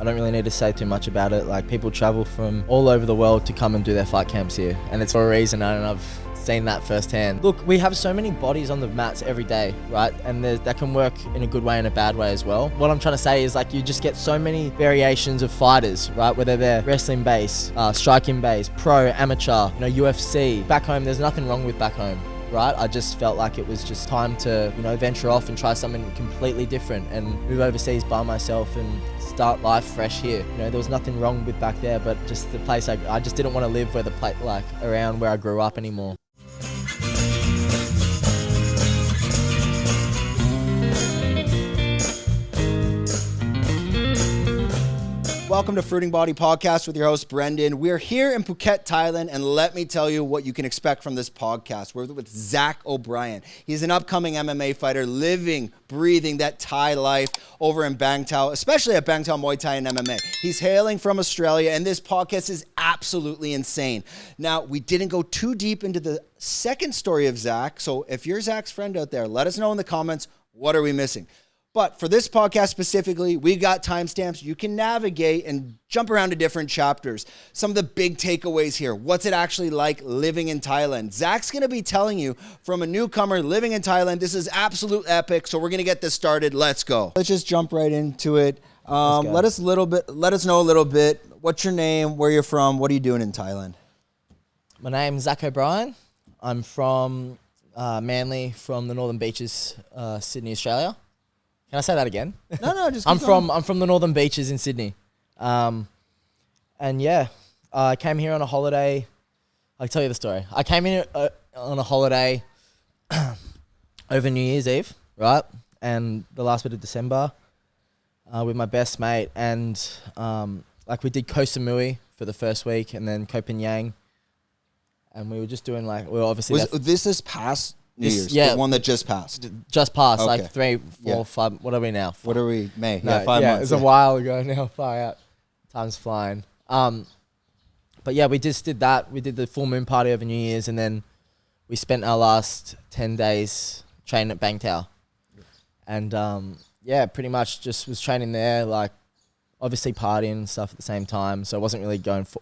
I don't really need to say too much about it. Like, people travel from all over the world to come and do their fight camps here, and it's for a reason, and I've seen that firsthand. Look, we have so many bodies on the mats every day, right? And that can work in a good way and a bad way as well. What I'm trying to say is, like, you just get so many variations of fighters, right? Whether they're wrestling based, striking based, pro, amateur, UFC. Back home, there's nothing wrong with back home, right? I just felt like it was just time to, venture off and try something completely different and move overseas by myself and start life fresh here. There was nothing wrong with back there, but just the place, I just didn't want to live where around where I grew up anymore. Welcome to Fruiting Body Podcast with your host, Brendan. We're here in Phuket, Thailand, and let me tell you what you can expect from this podcast. We're with Zack O'Brien. He's an upcoming MMA fighter, living, breathing that Thai life over in Bangtao, especially at Bangtao Muay Thai and MMA. He's hailing from Australia, and this podcast is absolutely insane. Now, we didn't go too deep into the second story of Zack, so if you're Zack's friend out there, let us know in the comments, what are we missing? But for this podcast specifically, we got timestamps. You can navigate and jump around to different chapters. Some of the big takeaways here. What's it actually like living in Thailand? Zack's going to be telling you from a newcomer living in Thailand. This is absolute epic. So we're going to get this started. Let's go. Let's just jump right into it. Let us know a little bit. What's your name? Where you're from? What are you doing in Thailand? My name's Zack O'Brien. I'm from Manly, from the Northern Beaches, Sydney, Australia. Can I say that again? No, just I'm from the Northern Beaches in Sydney. And yeah, I came here on a holiday. I'll tell you the story. I came in on a holiday over New Year's Eve, right? And the last bit of December with my best mate. And we did Koh Samui for the first week and then Koh Phangan. And we were just doing this past New Year's, the one that just passed. Just passed, okay. 3, 4, 5, what are we now? What are we, May? No, 5 months. It's a while ago now, far out. Time's flying. But yeah, we just did that. We did the full moon party over New Year's, and then we spent our last 10 days training at Bangtao. And pretty much just was training there, obviously partying and stuff at the same time. So I wasn't really going for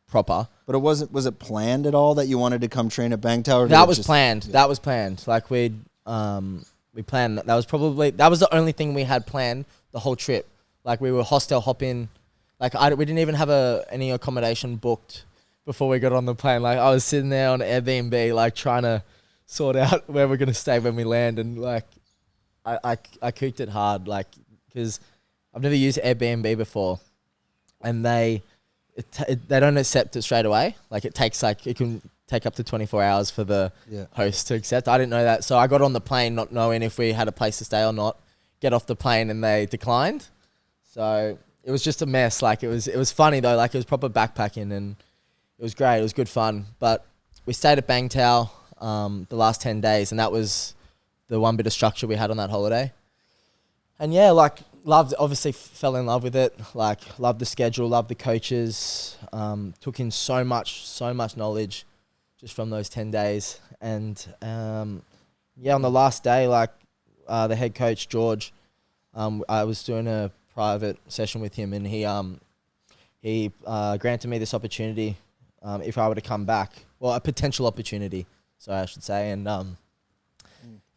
proper. But was it planned at all that you wanted to come train at Bangtao? Or that was planned. Yeah. That was planned. We planned. That was the only thing we had planned the whole trip. We were hostel hopping. We didn't even have any accommodation booked before we got on the plane. I was sitting there on Airbnb, trying to sort out where we're gonna stay when we land, and I cooked it hard, because I've never used Airbnb before, and they don't accept it straight away. It can take up to 24 hours for the host to accept. I didn't know that. So I got on the plane not knowing if we had a place to stay or not. Get off the plane and they declined. So it was just a mess. It was funny though. It was proper backpacking and it was great. It was good fun. But we stayed at Bangtao the last 10 days, and that was the one bit of structure we had on that holiday. And yeah, obviously fell in love with it. Loved the schedule, loved the coaches. Took in so much knowledge just from those 10 days. And on the last day, the head coach, George, I was doing a private session with him, and he granted me this opportunity if I were to come back. Well, a potential opportunity, so I should say. And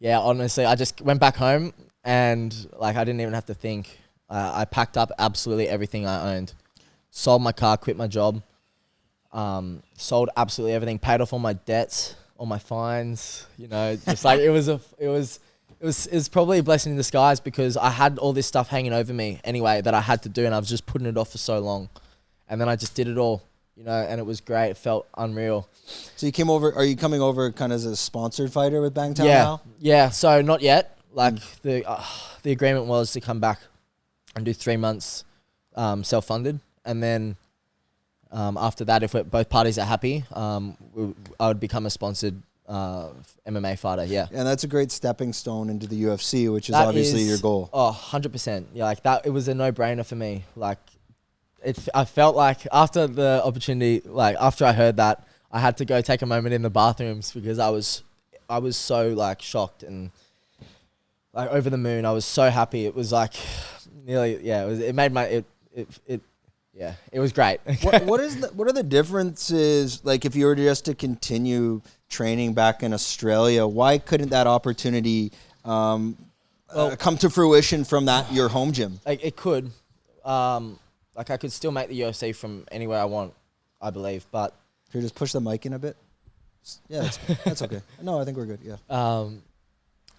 honestly, I just went back home. And I didn't even have to think. I packed up absolutely everything I owned, sold my car, quit my job, sold absolutely everything, paid off all my debts, all my fines. It was probably a blessing in disguise, because I had all this stuff hanging over me anyway that I had to do, and I was just putting it off for so long, and then I just did it all, and it was great. It felt unreal. So you came over? Are you coming over kind of as a sponsored fighter with Bangtao now? Yeah. So not yet. The agreement was to come back and do 3 months self-funded, and then after that, if both parties are happy, I would become a sponsored MMA fighter. Yeah, and that's a great stepping stone into the UFC, which is obviously your goal. 100%. Yeah, that, it was a no-brainer for me. I felt like after the opportunity, after I heard that, I had to go take a moment in the bathrooms, because I was so shocked and over the moon. I was so happy. It was nearly, it made it was great. What are the differences, like, if you were just to continue training back in Australia, why couldn't that opportunity come to fruition from your home gym? Like, it could. Like, I could still make the UFC from anywhere I want, I believe, but... Can you just push the mic in a bit? Yeah, that's okay. No, I think we're good, yeah.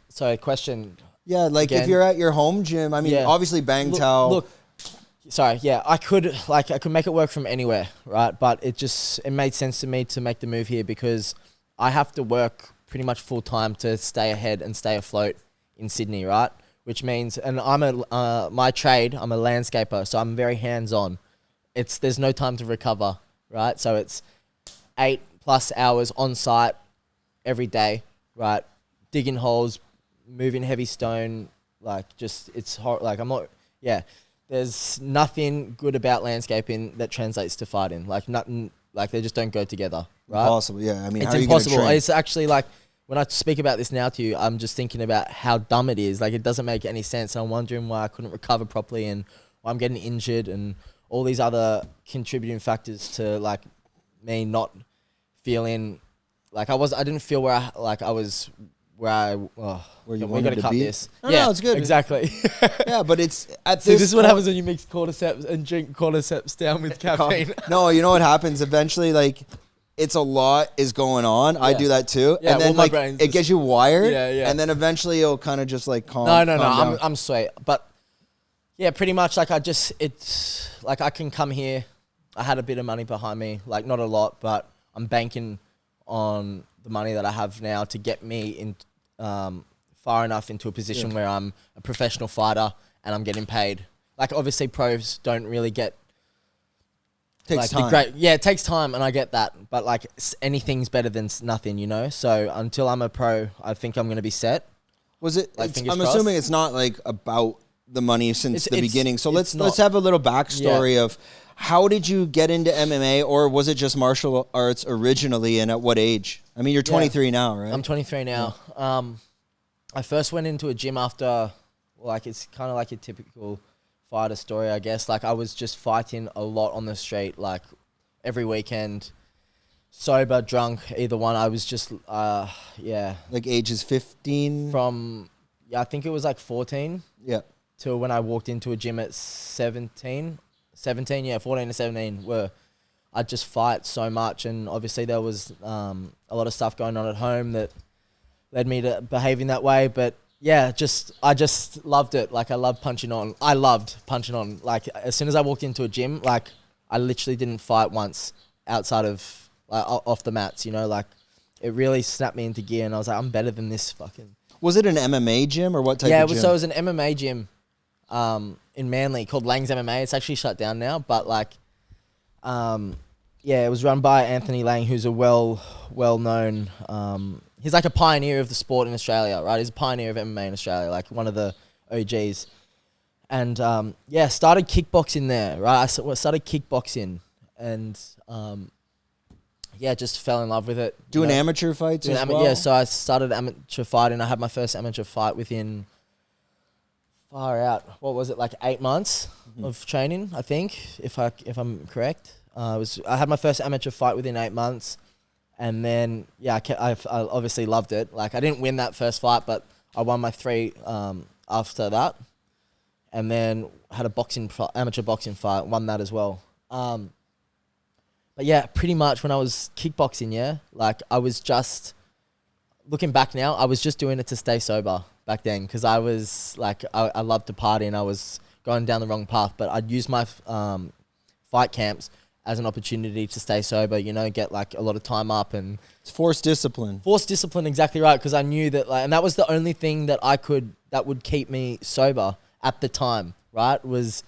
So, question... Yeah, like, again, if you're at your home gym, I mean, obviously Bangtao... Look, sorry, yeah, I could make it work from anywhere, right? But it made sense to me to make the move here because I have to work pretty much full time to stay ahead and stay afloat in Sydney, right? Which means, and my trade, I'm a landscaper, so I'm very hands-on. There's no time to recover, right? So it's 8+ hours on site every day, right? Digging holes, moving heavy stone, there's nothing good about landscaping that translates to fighting. Like, nothing, like, they just don't go together, right? Impossible, yeah. I mean, it's how impossible. Are you gonna train? It's actually, like, when I speak about this now to you, I'm just thinking about how dumb it is. Like, it doesn't make any sense. And I'm wondering why I couldn't recover properly and why I'm getting injured and all these other contributing factors to, like, me not feeling like I didn't feel where I was where you wanted we got to cut be? this. No, it's good. Exactly. Yeah, but it's this is what happens when you mix cordyceps and drink cordyceps down with caffeine. No, you know what happens eventually, like, it's a lot is going on. I do that too. Yeah, and then well, like it gets you wired. Yeah. And then eventually you'll kind of just like calm. No, down. I'm sweet. But yeah, pretty much like it's like I can come here. I had a bit of money behind me, like not a lot, but I'm banking on the money that I have now to get me in far enough into a position where I'm a professional fighter and I'm getting paid. Like, obviously pros don't really get Takes like time. it takes time, and I get that. But like, anything's better than nothing, you know. So until I'm a pro, I think I'm gonna be set. Was it? Like, I'm crossed. assuming it's not like about the money since the beginning. So let's not. have a little backstory of how did you get into MMA, or was it just martial arts originally, and at what age? I mean, you're 23 now, right? I'm 23 now. Yeah. I first went into a gym after, like, it's kind of like a typical fighter story, I guess. Like, I was just fighting a lot on the street, like every weekend, sober, drunk, either one. I was just, Like ages 15? From, I think it was like 14. Yeah. Till when I walked into a gym at 17, 14 to 17, where I'd just fight so much. And obviously there was a lot of stuff going on at home that led me to behaving that way. But yeah, I just loved it. Like, I loved punching on. Like, as soon as I walked into a gym, like, I literally didn't fight once outside of, like, off the mats, you know? Like, it really snapped me into gear, and I was like, I'm better than this fucking... Was it an MMA gym, or what type of gym? Yeah, so it was an MMA gym in Manly called Lang's MMA. It's actually shut down now, but, like, it was run by Anthony Lang, who's a well-known... he's like a pioneer of the sport in Australia, right? He's a pioneer of MMA in Australia, like one of the OGs. And, started kickboxing there, right? I started kickboxing and, just fell in love with it. Doing amateur fights as well? Yeah, so I started amateur fighting. I had my first amateur fight within, far out, what was it, like 8 months of training, I think, if I'm correct. I had my first amateur fight within 8 months. And then, I obviously loved it. Like, I didn't win that first fight, but I won my 3 after that. And then had amateur boxing fight, won that as well. But yeah, pretty much when I was kickboxing, like, I was just, looking back now, I was just doing it to stay sober back then. Because I was, like, I loved to party and I was going down the wrong path. But I'd use my fight camps as an opportunity to stay sober, you know, get like a lot of time up and... It's forced discipline. Forced discipline, exactly right, because I knew that, like, and that was the only thing that that would keep me sober at the time, right? Was,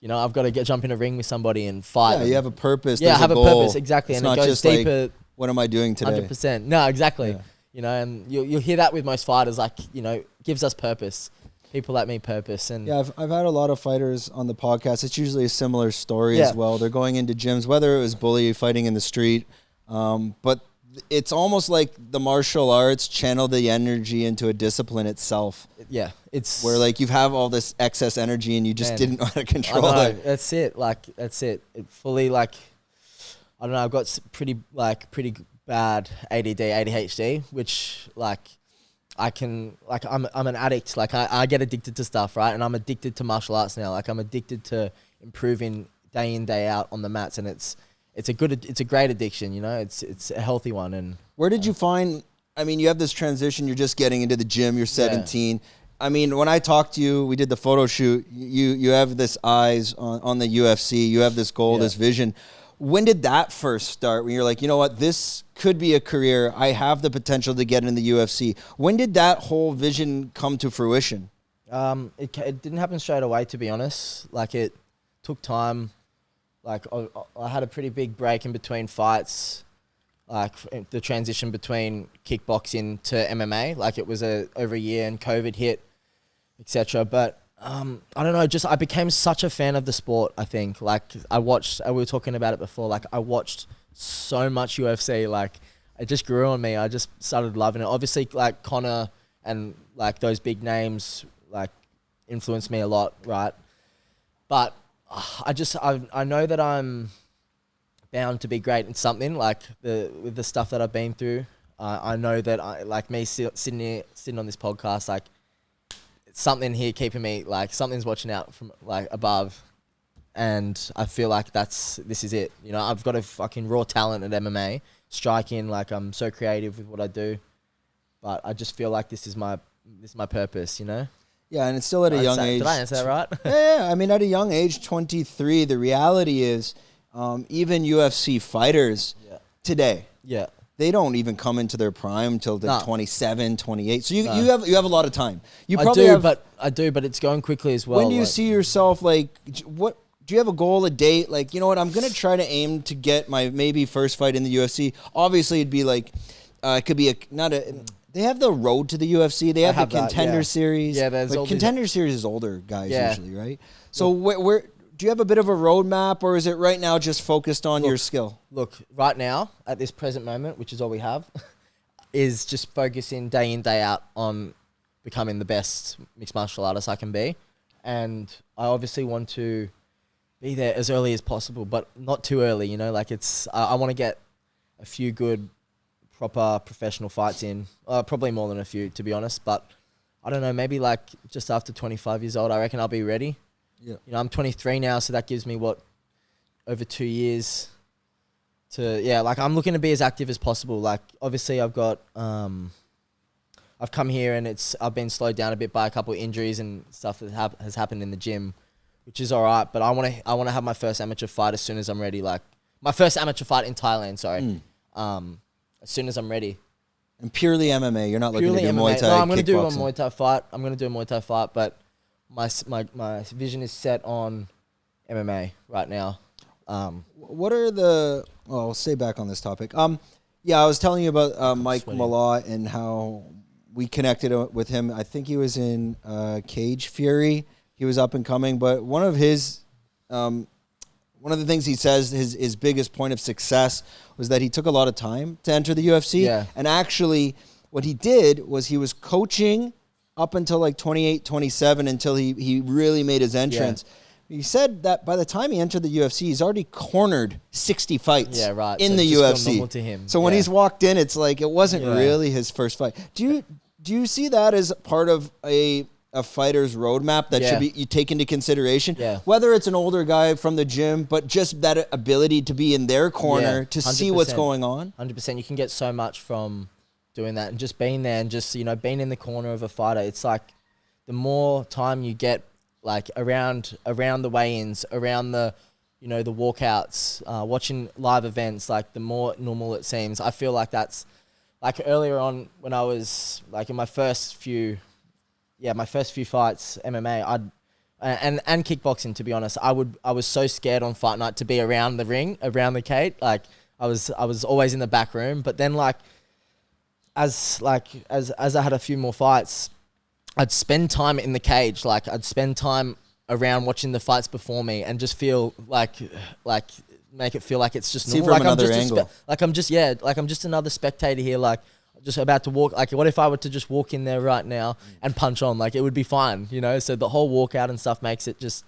you know, I've got to jump in a ring with somebody and fight. Yeah, you have a purpose. Yeah, I have a purpose, exactly. It's and not it goes just deeper. Like, what am I doing today? 100%. No, exactly. Yeah. You know, and you'll hear that with most fighters, like, you know, gives us purpose. People like me purpose. And yeah, I've had a lot of fighters on the podcast. It's usually a similar story as well. They're going into gyms, whether it was bully fighting in the street, but it's almost like the martial arts channel the energy into a discipline itself. Yeah, it's where like you have all this excess energy and you just didn't know how to control it. That's it. Like that's it. It fully like I don't know. I've got pretty bad ADD, ADHD, which like I can like I'm an addict. Like I get addicted to stuff, right? And I'm addicted to martial arts now. Like I'm addicted to improving day in, day out on the mats, and it's a great addiction, you know. It's a healthy one. And where did you find? I mean, you have this transition. You're just getting into the gym. You're 17. Yeah. I mean, when I talked to you, we did the photo shoot. You have this eyes on the UFC. You have this goal, this vision. When did that first start? When you're like, you know what, this could be a career. I have the potential to get in the UFC. When did that whole vision come to fruition? It didn't happen straight away, to be honest. Like it took time. Like I had a pretty big break in between fights, like the transition between kickboxing to MMA. Like it was over a year, and COVID hit, etc. But I don't know. Just I became such a fan of the sport. I think like we were talking about it before. Like I watched so much UFC. Like it just grew on me. I just started loving it. Obviously, like Conor and like those big names like influenced me a lot, right? But I know that I'm bound to be great in something, like with the stuff that I've been through. I know that sitting on this podcast, like something here keeping me, like something's watching out from like above, and I feel like this is it. You know, I've got a fucking raw talent at MMA, striking. Like I'm so creative with what I do, but I just feel like this is my purpose. You know. Yeah, and it's still at a young age. Did I answer that right? Yeah, I mean, at a young age, 23, the reality is even UFC fighters today, they don't even come into their prime till they're 27, 28. So you have a lot of time. I do, but it's going quickly as well. When do you see yourself, like, what do you have a goal, a date? Like, you know what, I'm going to try to aim to get my maybe first fight in the UFC. Obviously, it'd be like, it could be they have the road to the UFC. They have the contender series. Yeah, there's contender series is older guys usually, right? So where do you have a bit of a roadmap, or is it right now just focused on your skill? Look, right now at this present moment, which is all we have, is just focusing day in, day out on becoming the best mixed martial artist I can be, and I obviously want to be there as early as possible, but not too early. You know, like I want to get a few good, proper professional fights in, probably more than a few, to be honest. But I don't know, maybe like just after 25 years old, I reckon I'll be ready. Yeah. You know, I'm 23 now, so that gives me over 2 years to, like I'm looking to be as active as possible. Like obviously I've got, I've come here and I've been slowed down a bit by a couple of injuries and stuff that has happened in the gym, which is all right. But I want to have my first amateur fight as soon as I'm ready. Like my first amateur fight in Thailand, sorry. As soon as I'm ready. And purely MMA. You're not looking to do Muay Thai. No, I'm going to do a Muay Thai fight. But my vision is set on MMA right now. What are I'll stay back on this topic. I was telling you about Mike Malott and how we connected with him. I think he was in Cage Fury. He was up and coming, but one of the things he says, his biggest point of success was that he took a lot of time to enter the UFC. Yeah. And actually, what he did was he was coaching up until like 28, 27 until he really made his entrance. Yeah. He said that by the time he entered the UFC, he's already cornered 60 fights in the UFC. To him. So when he's walked in, it's like it wasn't really his first fight. Do you see that as part of a fighter's roadmap that should be you take into consideration? Yeah. Whether it's an older guy from the gym, but just that ability to be in their corner to 100%. See what's going on. 100%. You can get so much from doing that and just being there and just, you know, being in the corner of a fighter. It's like the more time you get like around the weigh-ins, around the, you know, the walkouts, watching live events, like the more normal it seems. I feel like that's like earlier on when I was like in my first few fights, MMA, and kickboxing, to be honest, I was so scared on fight night to be around the ring, around the cage. Like I was always in the back room. But then as I had a few more fights, I'd spend time in the cage. Like I'd spend time around watching the fights before me and just feel like make it feel like it's just See normal. from another angle. I'm just another spectator here. Like just about to walk. Like what if I were to just walk in there right now and punch on? Like it would be fine, you know. So the whole walkout and stuff makes it just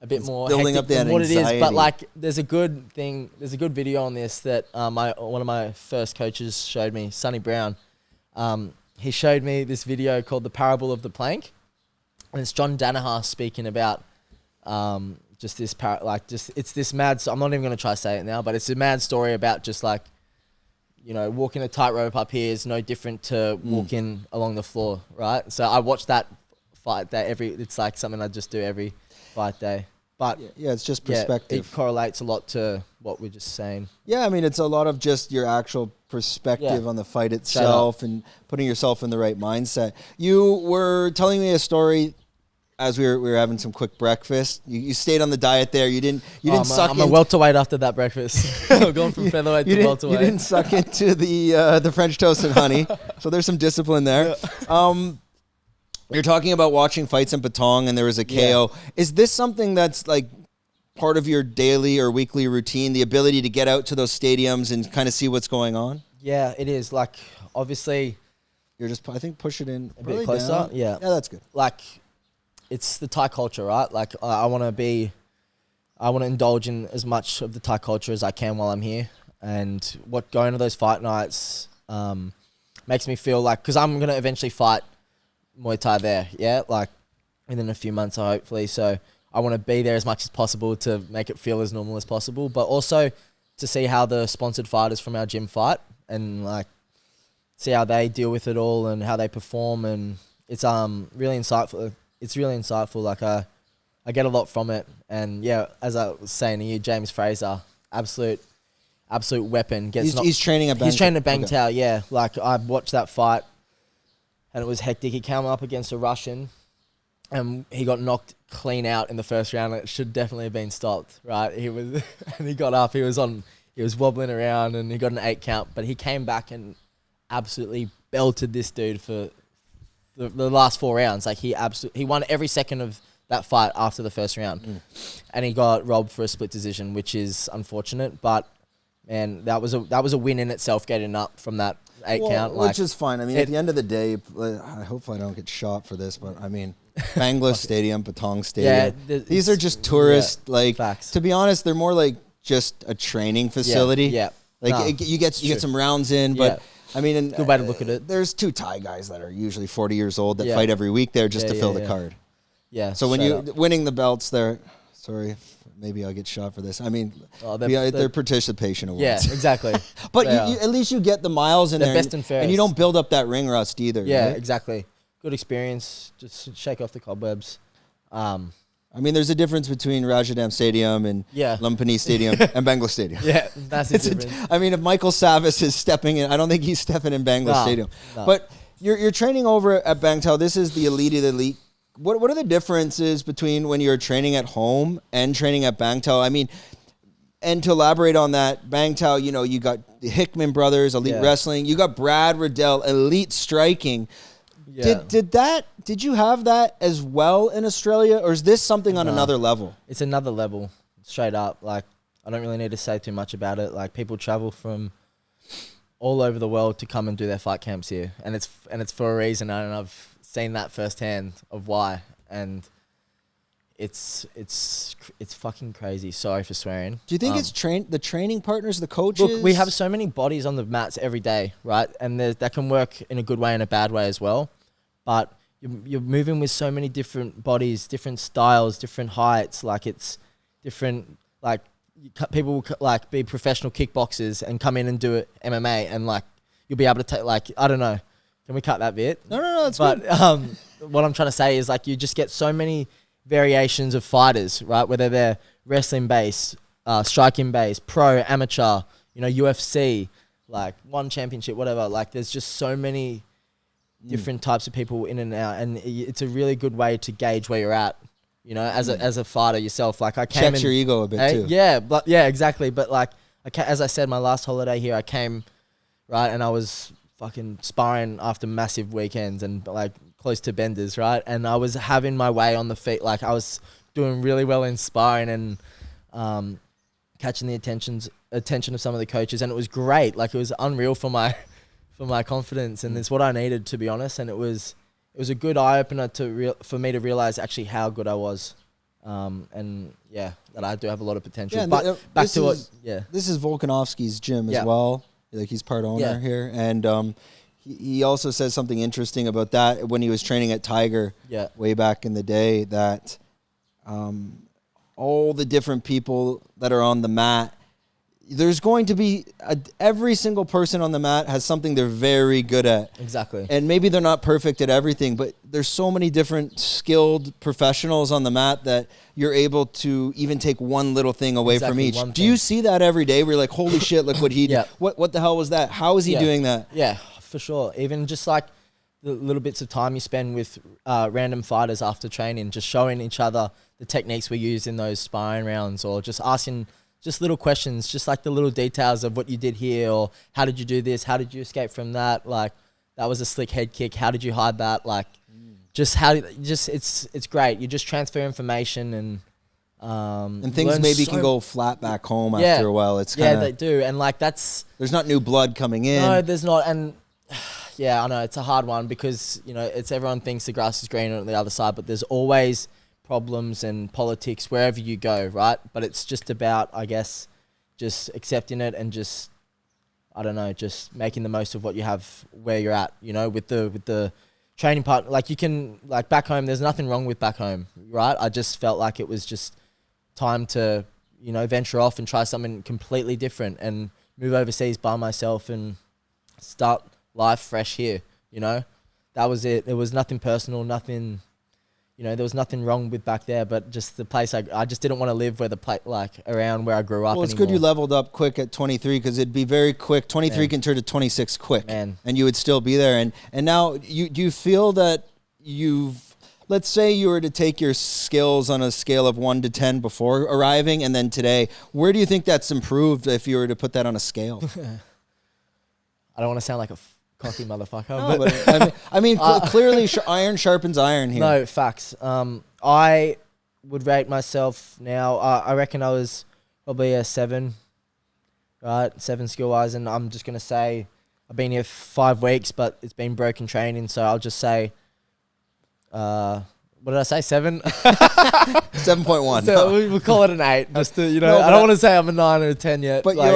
a bit more building hectic up that than what anxiety. it is. But like there's a good video on this that one of my first coaches showed me, Sonny Brown. He showed me this video called The Parable of the Plank. And it's John Danaher speaking about just this it's this mad. I'm not even going to try to say it now, but it's a mad story about just like, you know, walking a tightrope up here is no different to walking along the floor, right? So I watch that fight day it's like something I just do every fight day. But yeah, it's just perspective. It correlates a lot to what we're just saying. Yeah, I mean, it's a lot of just your actual perspective on the fight itself and putting yourself in the right mindset. You were telling me a story as we were having some quick breakfast. You stayed on the diet there. You didn't suck in. I'm a welterweight after that breakfast. I'm going from featherweight to welterweight. You didn't suck into the French toast and honey. So there's some discipline there. Yeah. You're talking about watching fights in Patong and there was a KO. Is this something that's like part of your daily or weekly routine, the ability to get out to those stadiums and kind of see what's going on? Yeah, it is. Like, obviously... You're just, I think, push it in a bit closer. Down. Yeah. Yeah, that's good. Like, it's the Thai culture, right? Like, I want to indulge in as much of the Thai culture as I can while I'm here. And going to those fight nights makes me feel like... Because I'm going to eventually fight Muay Thai there, yeah? Like, within a few months, hopefully. So I want to be there as much as possible to make it feel as normal as possible. But also to see how the sponsored fighters from our gym fight and, like, see how they deal with it all and how they perform. And it's really insightful. It's really insightful. Like, I get a lot from it. And, yeah, as I was saying to you, James Fraser, absolute weapon. He's training at Bangtao. He's training at Bangtao, yeah. Like, I watched that fight. And it was hectic. He came up against a Russian and he got knocked clean out in the first round. It should definitely have been stopped, right? And he got up, he was wobbling around and he got an 8 count, but he came back and absolutely belted this dude for the last 4 rounds. Like he won every second of that fight after the first round. And he got robbed for a split decision, which is unfortunate, but man, that was a win in itself getting up from that 8 count. Which is fine. I mean, at the end of the day, I hope I don't get shot for this, but I mean, Bangla Stadium, Patong Stadium, these are just tourist, facts. To be honest, they're more like just a training facility. Yeah. Like you get some rounds in, but I mean, good way to look at it. There's 2 Thai guys that are usually 40 years old that fight every week there just to fill the card. Yeah. So when winning the belts there, sorry, maybe I'll get shot for this. I mean, they're participation awards. Yeah, exactly. But at least you get the miles in there. Best and fairest. And you don't build up that ring rust either. Yeah, right? exactly. Good experience. Just shake off the cobwebs. I mean, there's a difference between Rajadam Stadium and Lumpini Stadium and Bangla Stadium. Yeah, massive difference. I mean, if Michael Savis is stepping in, I don't think he's stepping in Bangla Stadium. No. But you're training over at Bangtao. This is the elite of the elite. What are the differences between when you're training at home and training at Bangtao? I mean, and to elaborate on that, Bangtao, you know, you got the Hickman brothers, elite wrestling. You got Brad Riddell, elite striking. Yeah. Did you have that as well in Australia, or is this something on another level? It's another level, straight up. Like, I don't really need to say too much about it. Like, people travel from all over the world to come and do their fight camps here, and it's for a reason. And I've seen that firsthand of why, and it's fucking crazy. Sorry for swearing. Do you think it's the training partners, the coaches? Look, we have so many bodies on the mats every day, right? And that can work in a good way and a bad way as well. But you're moving with so many different bodies, different styles, different heights. Like, it's different. Like, people will like be professional kickboxers and come in and do it MMA, and like you'll be able to take, like, I don't know. Can we cut that bit? No, that's good. But what I'm trying to say is, like, you just get so many variations of fighters, right? Whether they're wrestling based, striking based, pro, amateur, you know, UFC, like one championship, whatever. Like, there's just so many different types of people in and out, and it's a really good way to gauge where you're at, you know, as a fighter yourself. Like, I came checks your ego a bit too. Yeah, exactly. But like, as I said, my last holiday here, I came, right, and I was fucking sparring after massive weekends and like close to benders, right, and I was having my way on the feet. Like, I was doing really well in sparring, and catching the attention of some of the coaches, and it was great. Like, it was unreal for my confidence, and it's what I needed, to be honest. And it was a good eye opener for me to realize actually how good I was, and yeah, that I do have a lot of potential. Yeah, but back to what, yeah, this is Volkanovski's gym as well. Like, he's part owner here, and he also says something interesting about that when he was training at Tiger way back in the day, that all the different people that are on the mat, there's going to be every single person on the mat has something they're very good at. Exactly. And maybe they're not perfect at everything, but there's so many different skilled professionals on the mat that you're able to even take one little thing away from each. Do you see that every day where you're like, holy shit, look what he did. What the hell was that? How is he doing that? Yeah, for sure. Even just like the little bits of time you spend with random fighters after training, just showing each other the techniques we use in those sparring rounds, or just asking just little questions, just like the little details of what you did here, or how did you do this? How did you escape from that? Like, that was a slick head kick. How did you hide that? Like, it's great. You just transfer information and things maybe can go flat back home after a while. It's kinda, they do. And like, there's not new blood coming in. No, there's not. And yeah, I know it's a hard one because, you know, everyone thinks the grass is greener on the other side, but there's always problems and politics wherever you go, right? But it's just about, I guess, just accepting it and just, I don't know, just making the most of what you have where you're at, you know, with the training part. Like, you can, like, back home, there's nothing wrong with back home, right? I just felt like it was just time to, you know, venture off and try something completely different and move overseas by myself and start life fresh here, you know? That was it. There was nothing personal, nothing, you know, there was nothing wrong with back there, but just the place, I just didn't want to live where around where I grew up. Well, it's good you leveled up quick at 23, because it'd be very quick. 23 can turn to 26 quick, and you would still be there. And now, do you feel that let's say you were to take your skills on a scale of 1 to 10 before arriving, and then today, where do you think that's improved if you were to put that on a scale? I don't want to sound like a cocky motherfucker. No, but I mean, clearly iron sharpens iron here. No, facts. I would rate myself now, I reckon I was probably a 7, right? 7 skill-wise, and I'm just going to say I've been here 5 weeks, but it's been broken training, so I'll just say, what did I say, 7? 7.1. So we'll call it an 8, just to, you know, I don't want to say I'm a 9 or a 10 yet. But like,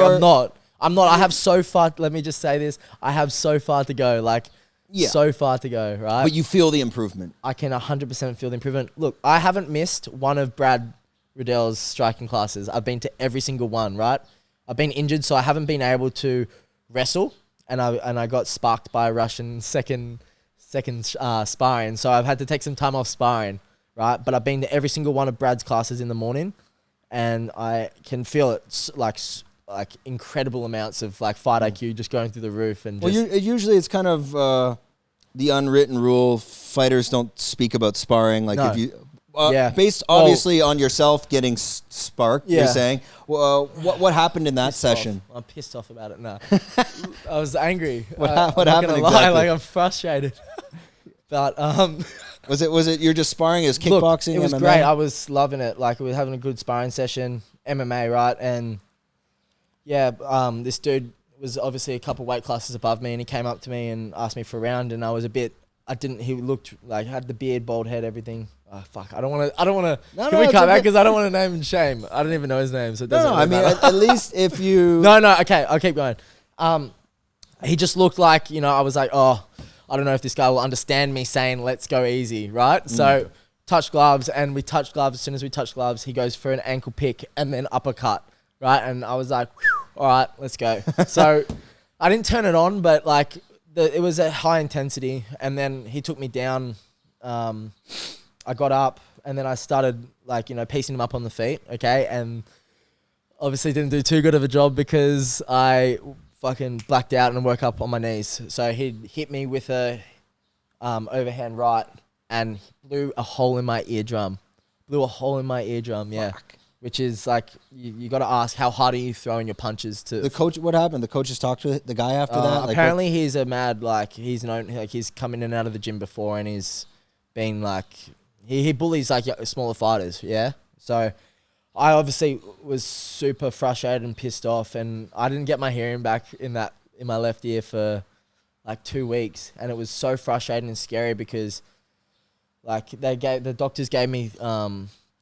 I'm not. I have so far. Let me just say this. I have so far to go. Like, so far to go, right? But you feel the improvement. I can 100% feel the improvement. Look, I haven't missed one of Brad Riddell's striking classes. I've been to every single one, right? I've been injured, so I haven't been able to wrestle, and I got sparked by a Russian second sparring, so I've had to take some time off sparring, right? But I've been to every single one of Brad's classes in the morning, and I can feel it like incredible amounts of like fight IQ just going through the roof. And usually it's kind of the unwritten rule. Fighters don't speak about sparring. Like, if you based obviously on yourself getting sparked, you're saying. What happened in that session? I'm pissed off about it now. I was angry. What happened exactly? Like, I'm frustrated. But was it you're just sparring as kickboxing? Look, it was MMA? Great. I was loving it. Like, we were having a good sparring session, MMA, right? And yeah, this dude was obviously a couple weight classes above me, and he came up to me and asked me for a round, and I was he looked like, had the beard, bald head, everything. Oh, fuck. I don't want to. Can we cut that? Because I don't want to name and shame. I don't even know his name, so it doesn't really matter. At least if you... No, okay, I'll keep going. He just looked like, you know, I was like, oh, I don't know if this guy will understand me saying, let's go easy, right? So, touch gloves, and we touched gloves. As soon as we touched gloves, he goes for an ankle pick and then uppercut. Right, and I was like, all right, let's go. So I didn't turn it on, but like it was a high intensity, and then he took me down. I got up, and then I started, like, you know, piecing him up on the feet, okay? And obviously didn't do too good of a job because I fucking blacked out and woke up on my knees. So he hit me with a overhand right and blew a hole in my eardrum. Yeah. Fuck. Which is like, you got to ask, how hard are you throwing your punches to... The coach, what happened? The coaches talked to the guy after that? Apparently he's a mad, like, he's known, like, he's come in and out of the gym before, and he's been like, he bullies like smaller fighters, yeah? So I obviously was super frustrated and pissed off, and I didn't get my hearing back in my left ear for like 2 weeks, and it was so frustrating and scary because like the doctors gave me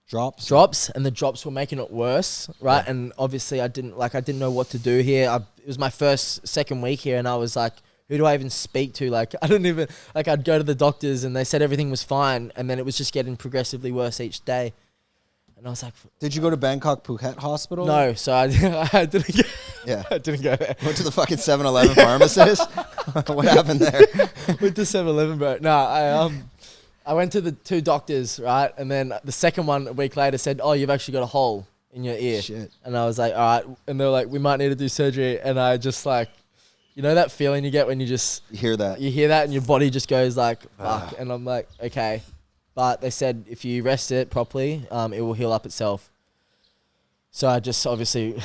drops, and the drops were making it worse, right? Yeah. And obviously I didn't know what to do here. It was my second week here, and I was like, who do I even speak to? Like, I didn't even, like, I'd go to the doctors and they said everything was fine, and then it was just getting progressively worse each day. And I was like, did you go to Bangkok Phuket Hospital? No, so I didn't go. Yeah. I didn't go there. Went to the fucking 7-Eleven pharmacist? What happened there? Went to 7-Eleven, bro. No, I went to the 2 doctors, right? And then the second one a week later said, oh, you've actually got a hole in your ear. Shit. And I was like, all right. And they were like, we might need to do surgery. And I just like, you know that feeling you get when you hear that and your body just goes like, fuck. And I'm like, okay. But they said if you rest it properly, it will heal up itself. So I just obviously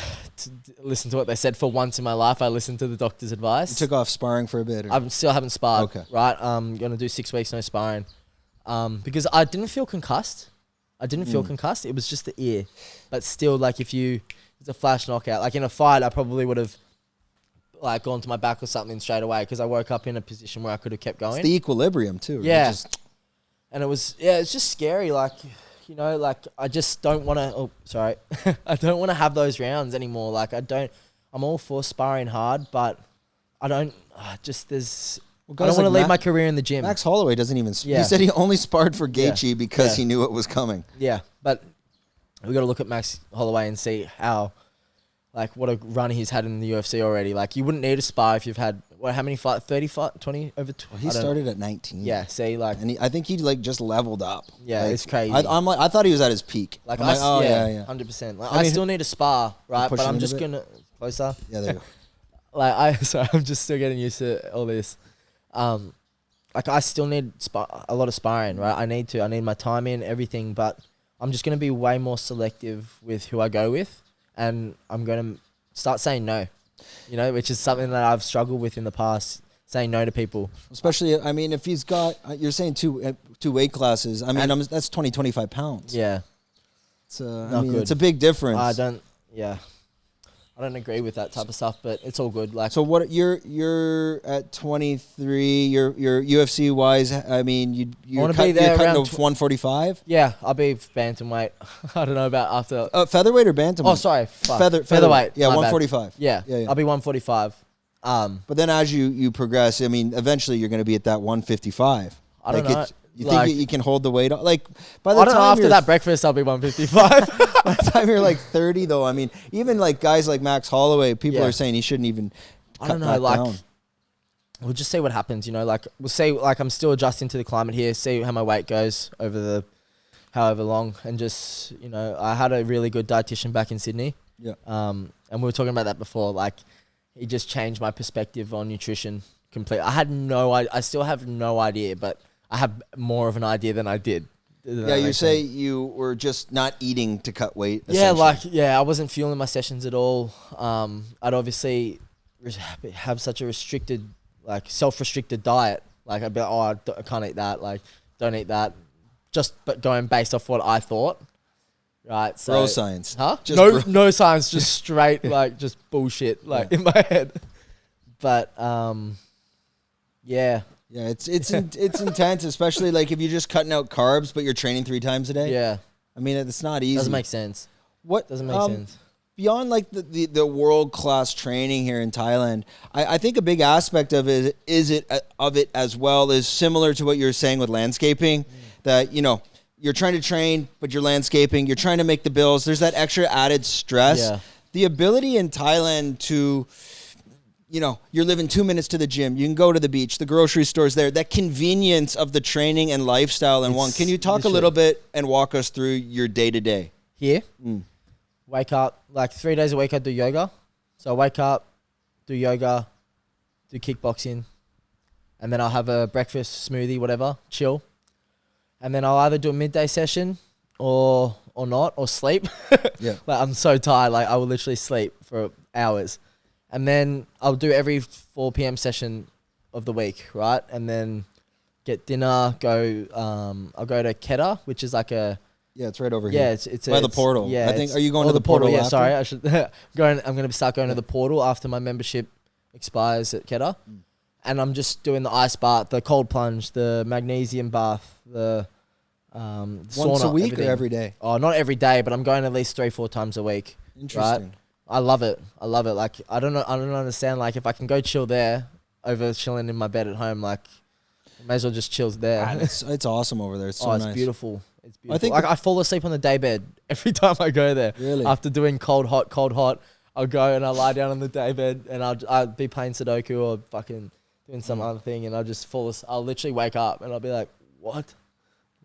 listened to what they said for once in my life. I listened to the doctor's advice. You took off sparring for a bit? Or? I still haven't sparred. Okay. Right? I'm going to do 6 weeks, no sparring. Because I didn't feel concussed. It was just the ear. But still, like it's a flash knockout. Like in a fight, I probably would have like gone to my back or something straight away because I woke up in a position where I could have kept going. It's the equilibrium too. Yeah. And it's just scary. Like, you know, like I just don't want to, I don't want to have those rounds anymore. Like I'm all for sparring hard, but I don't, I don't want to leave my career in the gym. Max Holloway doesn't even, he said he only sparred for Gaethje because he knew it was coming. Yeah. But we got to look at Max Holloway and see how, like what a run he's had in the UFC already. Like you wouldn't need to spar if you've had how many fights? 30 fights, 20 over 20. Well, he started at 19. Yeah, see, like, and I think he like just leveled up. Yeah, like, it's crazy. I thought he was at his peak. Like, 100%. Like, I still need to spar, right? But I'm just gonna closer. Yeah, there you go. I'm just still getting used to all this. Like I still need a lot of sparring, right? I need my time in everything, but I'm just gonna be way more selective with who I go with. And I'm going to start saying no, you know, which is something that I've struggled with in the past, saying no to people. Especially, I mean, if he's got, you're saying two weight classes. I mean, that's 20, 25 pounds. Yeah. It's it's a big difference. I don't agree with that type of stuff, but it's all good. Like, so what you're at 23, you're UFC wise. I mean, you're cutting around 145. Yeah, I'll be bantamweight. I don't know about after featherweight or bantamweight. Oh, sorry, featherweight. Yeah, 145. Yeah, I'll be 145. But then as you progress, I mean, eventually you're going to be at that 155. I don't know. You think you can hold the weight? Like by the I don't time know, after that breakfast, I'll be 155. By the time you're like 30, though, I mean, even like guys like Max Holloway, people are saying he shouldn't even. I don't know. Like, we'll just see what happens. You know, like we'll see. Like I'm still adjusting to the climate here. See how my weight goes over the however long, and just I had a really good dietitian back in Sydney. Yeah. And we were talking about that before. Like, he just changed my perspective on nutrition completely. I still have no idea, but I have more of an idea than I did. Yeah, you say you were just not eating to cut weight. Yeah, I wasn't fueling my sessions at all. I'd obviously have such a restricted, like self-restricted diet. Like I'd be like, I can't eat that. Like, don't eat that. But going based off what I thought. Right. So bro science. Huh? No science, just straight, like just bullshit, like in my head. But yeah. Yeah, it's intense, especially like if you're just cutting out carbs, but you're training 3 times a day. Yeah, I mean it's not easy. Doesn't make sense. What doesn't make sense? Beyond like the world class training here in Thailand, I think a big aspect of it as well is similar to what you're saying with landscaping. That you're trying to train, but you're landscaping. You're trying to make the bills. There's that extra added stress. Yeah. The ability in Thailand to you're living 2 minutes to the gym. You can go to the beach. The grocery store's there. That convenience of the training and lifestyle in one. Can you talk a little bit and walk us through your day-to-day? Here? Wake up. Like 3 days a week I do yoga. So I wake up, do yoga, do kickboxing, and then I'll have a breakfast, smoothie, whatever, chill. And then I'll either do a midday session or not, or sleep. Yeah. Like I'm so tired. Like I will literally sleep for hours. And then I'll do every 4 p.m. session of the week, right? And then get dinner, I'll go to Keta, which is like a Yeah, it's right over Yeah, here. it's by the portal. Yeah, I think. Are you going to the portal? Yeah, after? sorry, I should I'm going to start going to the portal after my membership expires at Kedah, and I'm just doing the ice bath, the cold plunge, the magnesium bath, the Once sauna, a week everything. or every day? Oh, not every day, but I'm going at least 3-4 times a week. Interesting. Right? I love it. Like I don't understand. Like if I can go chill there over chilling in my bed at home, like I may as well just chill there. It's awesome over there. It's so nice. It's beautiful. It's beautiful. I think like I fall asleep on the daybed every time I go there. Really? After doing cold hot, I'll go and I'll lie down on the daybed and I'll be playing Sudoku or fucking doing some other thing, and I'll just I'll literally wake up and I'll be like, what?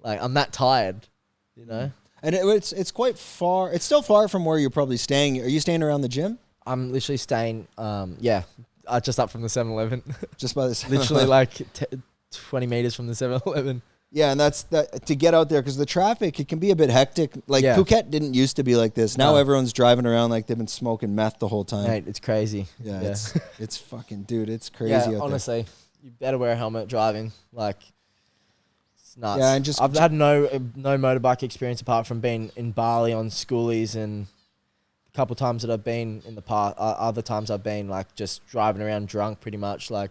Like I'm that tired, you know? And it's quite far. It's still far from where you're probably staying. Are you staying around the gym? I'm literally staying, just up from the 7-Eleven. Just by the Literally like 20 meters from the 7-Eleven. Yeah, and that's to get out there because the traffic, it can be a bit hectic. Like Phuket didn't used to be like this. Now everyone's driving around like they've been smoking meth the whole time. Mate, it's crazy. Yeah. It's fucking, dude, it's crazy Yeah, out honestly, you better wear a helmet driving. Like, it's nuts. Yeah, and I've had no motorbike experience apart from being in Bali on schoolies, and a couple times that I've been in the past, other times I've been like just driving around drunk pretty much. Like,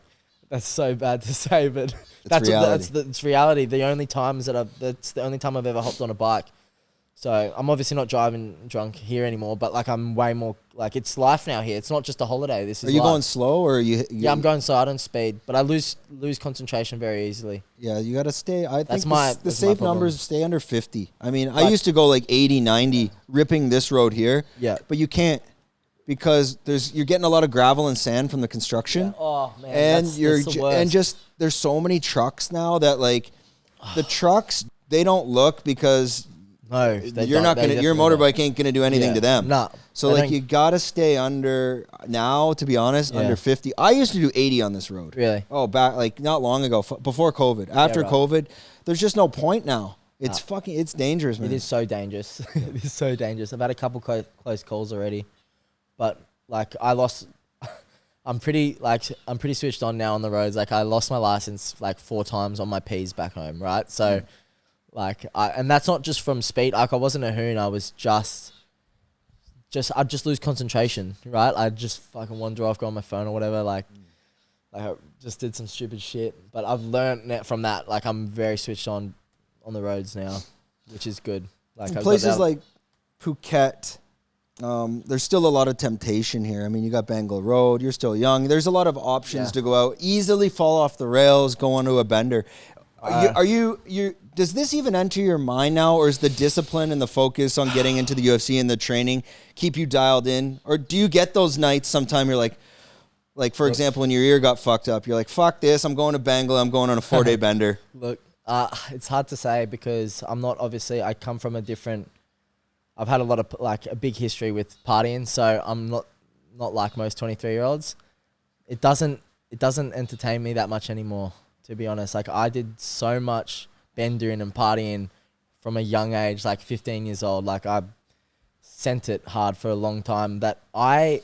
that's so bad to say, but that's reality. It's reality. That's the only time I've ever hopped on a bike. So I'm obviously not driving drunk here anymore, but like I'm way more like it's life now here. It's not just a holiday. This is. Are you life. going slow or are you? Yeah, I'm going slow. I don't speed, but I lose concentration very easily. Yeah, you got to stay. I think the that's safe numbers stay under 50. I mean, I used to go like 80, 90 ripping this road here. Yeah, but you can't. Because you're getting a lot of gravel and sand from the construction. Yeah. Oh man, and that's the worst. There's so many trucks now that like the trucks, they don't look because your motorbike ain't gonna do anything to them. Nah. So like you gotta stay under now, to be honest, under 50. I used to do 80 on this road. Really? Oh, back like not long ago, before COVID. After COVID, there's just no point now. It's it's dangerous, man. It is so dangerous. It is so dangerous. I've had a couple close calls already. But like I'm pretty switched on now on the roads. Like I lost my license like 4 times on my P's back home, right? So and that's not just from speed. Like I wasn't a hoon. I was I'd just lose concentration, right? I'd just fucking wander off, go on my phone or whatever. Like I just did some stupid shit. But I've learned from that. Like I'm very switched on the roads now, which is good. Like places like Phuket. There's still a lot of temptation here. I mean, you got Bengal Road. You're still young. There's a lot of options to go out. Easily fall off the rails, go onto a bender. Are you? Does this even enter your mind now, or is the discipline and the focus on getting into the UFC and the training keep you dialed in? Or do you get those nights sometime you're like for example, when your ear got fucked up, you're like, fuck this, I'm going to Bengal, I'm going on a 4-day bender. Look, it's hard to say because I'm not I come from I've had a big history with partying, so I'm not like most 23-year-olds. It doesn't entertain me that much anymore, to be honest. Like I did so much bendering and partying from a young age, like 15 years old. Like I sent it hard for a long time that I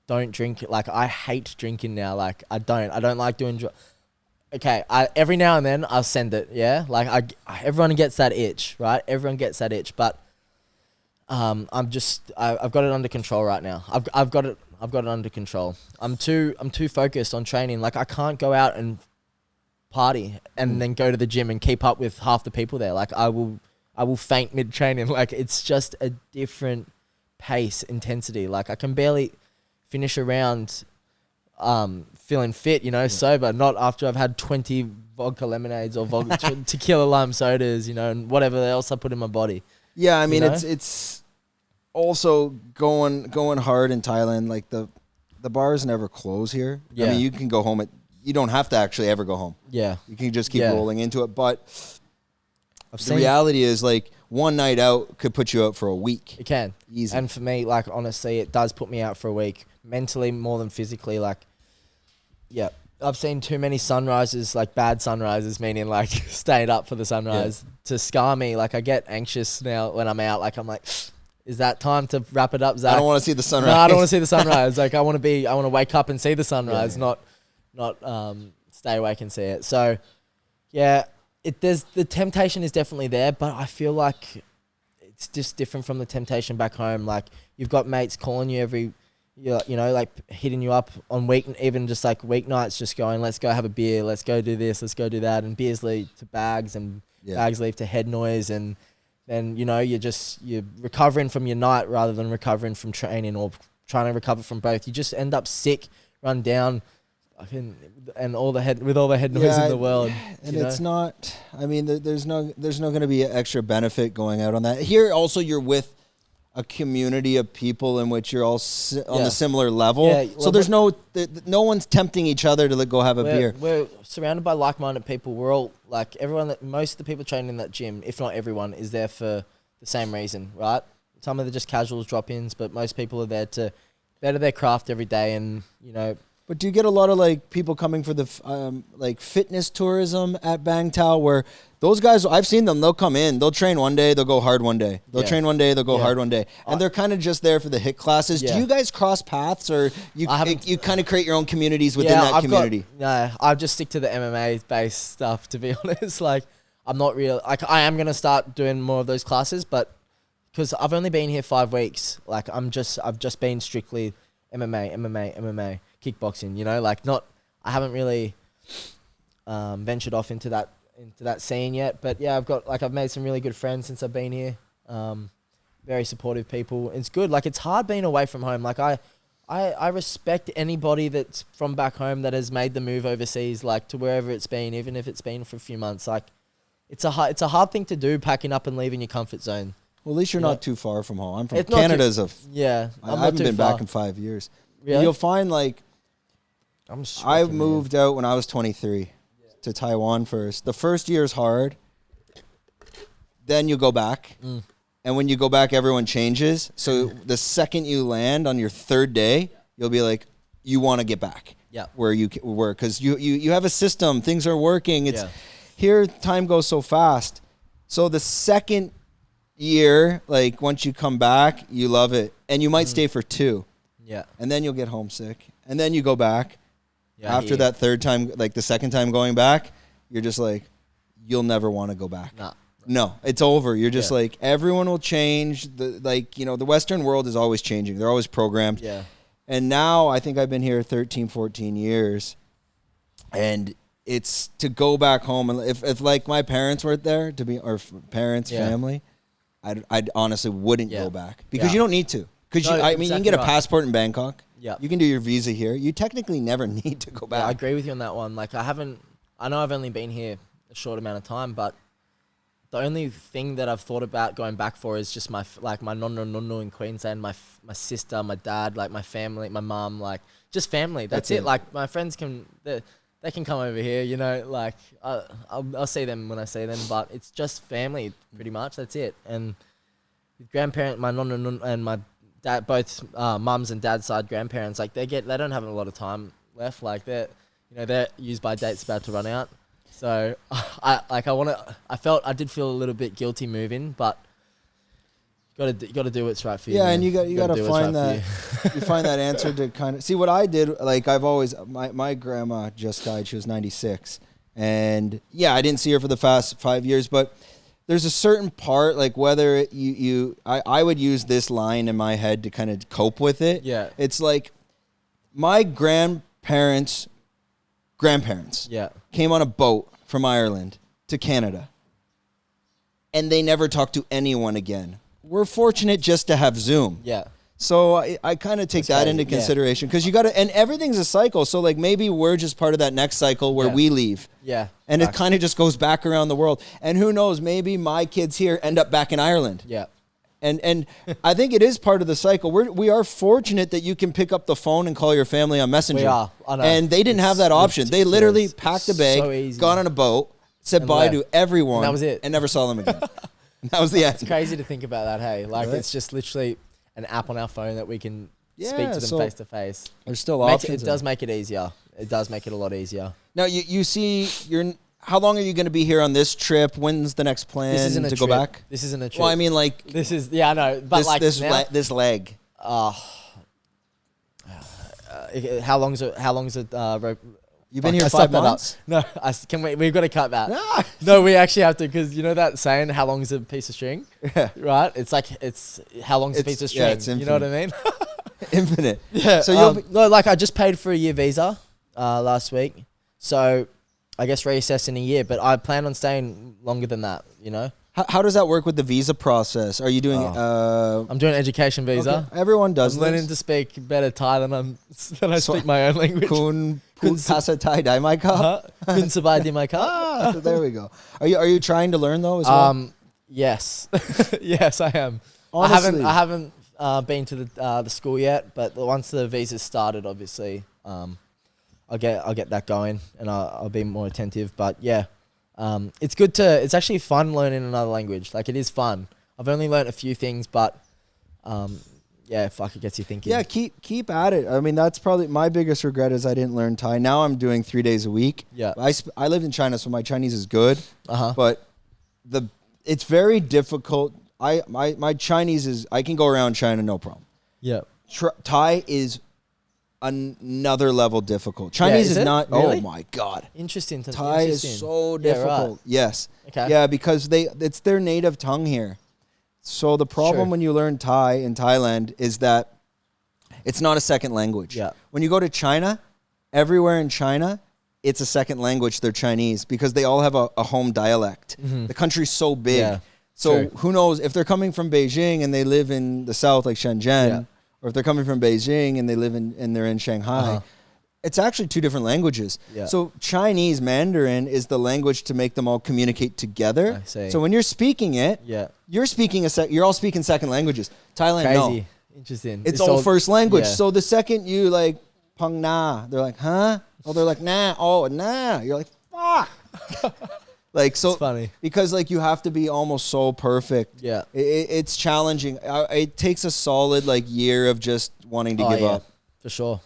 don't drink. Like I hate drinking now. Like I don't like doing okay, every now and then I'll send it, yeah? Like everyone gets that itch, right? Everyone gets that itch, but I've got it under control right now. I've got it under control. I'm too focused on training. Like I can't go out and party and then go to the gym and keep up with half the people there. Like I will faint mid training. Like it's just a different pace, intensity. Like I can barely finish a round feeling fit, sober, not after I've had 20 vodka lemonades or tequila lime sodas, and whatever else I put in my body. Yeah, I mean it's also going hard in Thailand. Like the bars never close here. Yeah. I mean, you can go home you don't have to actually ever go home. Yeah, you can just keep rolling into it. But the reality is, like, one night out could put you out for a week. It can easy. And for me, like honestly, it does put me out for a week, mentally more than physically. Like, yeah. I've seen too many sunrises, like bad sunrises, meaning like staying up for the sunrise to scar me. Like I get anxious now when I'm out. Like I'm like, is that time to wrap it up, Zach? I don't want to see the sunrise. No, I don't want to see the sunrise. Like I want to wake up and see the sunrise, not stay awake and see it. So yeah, there's the temptation is definitely there, but I feel like it's just different from the temptation back home. Like you've got mates calling you like hitting you up on even just like weeknights, just going, let's go have a beer, let's go do this, let's go do that, and beers lead to bags, and bags lead to head noise, and then you're recovering from your night rather than recovering from training or trying to recover from both. You just end up sick, run down, and all the head noise in the world. And it's not. I mean, there's no going to be an extra benefit going out on that. Here, also, you're with a community of people in which you're all on a similar level. Yeah, well, so there's no one's tempting each other to go have a beer. We're surrounded by like-minded people. We're all like most of the people training in that gym, if not everyone, is there for the same reason, right? Some of them are just casuals, drop-ins, but most people are there to better their craft every day, and But do you get a lot of people coming for the fitness tourism at Bangtao, where those guys, I've seen them, they'll come in, they'll train one day, they'll go hard one day. They'll train one day, they'll go hard one day. And they're kind of just there for the HIIT classes. Yeah. Do you guys cross paths, or you kind of create your own communities within that community? I just stick to the MMA-based stuff, to be honest. I'm not real. I am going to start doing more of those classes, but because I've only been here 5 weeks, I've just been strictly MMA, kickboxing, I haven't really ventured off into that scene yet. But yeah, I've made some really good friends since I've been here. Very supportive people. It's good. It's hard being away from home. I respect anybody that's from back home that has made the move overseas, to wherever it's been, even if it's been for a few months. It's a hard thing to do, packing up and leaving your comfort zone. Well, at least you're not too far from home. I'm from Canada. I haven't been back in 5 years. Really? You'll find I moved out when I was 23 to Taiwan first. The first year is hard. Then you go back. And when you go back, everyone changes. So the second you land on your third day, you'll be like, you want to get back where you were, because you have a system. Things are working. Here, time goes so fast. So the second year, once you come back, you love it. And you might stay for 2. Yeah. And then you'll get homesick. And then you go back. Yeah, after that third time, the second time going back, you're just you'll never want to go back. Nah. No, it's over. You're just everyone will change. The Western world is always changing. They're always programmed. Yeah. And now I think I've been here 13, 14 years. And it's to go back home. And if my parents weren't there family, I'd honestly wouldn't go back, because you don't need to. Because you can get a passport in Bangkok. Yeah. You can do your visa here. You technically never need to go back. Yeah, I agree with you on that one. I know I've only been here a short amount of time, but the only thing that I've thought about going back for is just my nonno in Queensland, my sister, my dad, my family, my mum, just family. That's it. My friends they can come over here, I'll see them when I see them, but it's just family pretty much. That's it. And grandparent, my nonno and my dad, both mums and dad's side grandparents, they don't have a lot of time left. They're used by dates about to run out. So I did feel a little bit guilty moving, but you got to do what's right for you. Yeah, man. And you got to find that you find that answer to kind of see what I did. I've always my grandma just died. She was 96, and I didn't see her for the past 5 years, but there's a certain part, whether I would use this line in my head to kind of cope with it. Yeah, it's my grandparents came on a boat from Ireland to Canada, and they never talked to anyone again. We're fortunate just to have Zoom. Yeah. So I kind of take that into consideration, because you got to, and everything's a cycle. So maybe we're just part of that next cycle where we leave. Yeah. And it kind of just goes back around the world. And who knows, maybe my kids here end up back in Ireland. Yeah. And I think it is part of the cycle. We are fortunate that you can pick up the phone and call your family on Messenger. We are. I know. And they didn't have that option. They literally packed a bag, got on a boat, said bye to everyone. And that was it. And never saw them again. That was the end. It's crazy to think about that, hey? It's just literally an app on our phone that we can speak to them face to face. There's still options. It does make it easier. It does make it a lot easier. Now, you see, how long are you going to be here on this trip? When's the next plan to go back? This isn't a trip. Well, I mean, this is, I know. But this leg. How long's it? You've been Fuck, here I 5 sucked that up. months? No, can we've got to cut that. Nah. No, we actually have to, because you know that saying, how long is a piece of string? Yeah. Right? It's like, it's how long's a piece of string? it's you know what I mean? Infinite. Yeah. So you'll be, no, like I just paid for a year visa last week. So I guess reassess in a year, but I plan on staying longer than that, you know? how does that work with the visa process? Are you doing I'm doing an education visa. okay. Everyone does I'm learning to speak better Thai than I speak my own language. Kun Pasa Thai Dai Mai Ka? Kun Sabai Di Mai Ka? Ah, so there we go. Are you trying to learn though as well? Yes. Yes, I am. Honestly. I haven't been to the school yet, but once the visa's started, obviously, I'll get that going, and I'll be more attentive. But yeah, it's actually fun learning another language. Like, it is fun. I've only learned a few things, but yeah, fuck, it gets you thinking. Yeah, keep at it. I mean, that's probably my biggest regret is I didn't learn Thai. Now I'm doing 3 days a week. Yeah. I lived in China, so my Chinese is good. But it's very difficult. My Chinese is, I can go around China no problem. Yeah. Thai is another level difficult. Chinese is not. Really? Oh my god. Interesting. Thai is so difficult. Yeah, right. Yes. Okay. Yeah, because it's their native tongue here. So the problem when you learn Thai in Thailand is that it's not a second language. Yeah. When you go to China, everywhere in China, it's a second language. They're Chinese because they all have a home dialect. Mm-hmm. The country's so big. Yeah. So who knows if they're coming from Beijing and they live in the south like Shenzhen, or if they're coming from Beijing and they live and they're in Shanghai, it's actually 2 different languages. Yeah. So Chinese Mandarin is the language to make them all communicate together. I see. So when you're speaking it, you're speaking you're all speaking second languages. Thailand, Crazy. no. Interesting. It's all first language. Yeah. So the second you like pang na, they're like, huh? Oh, they're like, nah. Oh, nah. You're like, fuck. Like, so it's funny because like you have to be almost so perfect. Yeah. It's challenging. It takes a solid like year of just wanting to give up. For sure.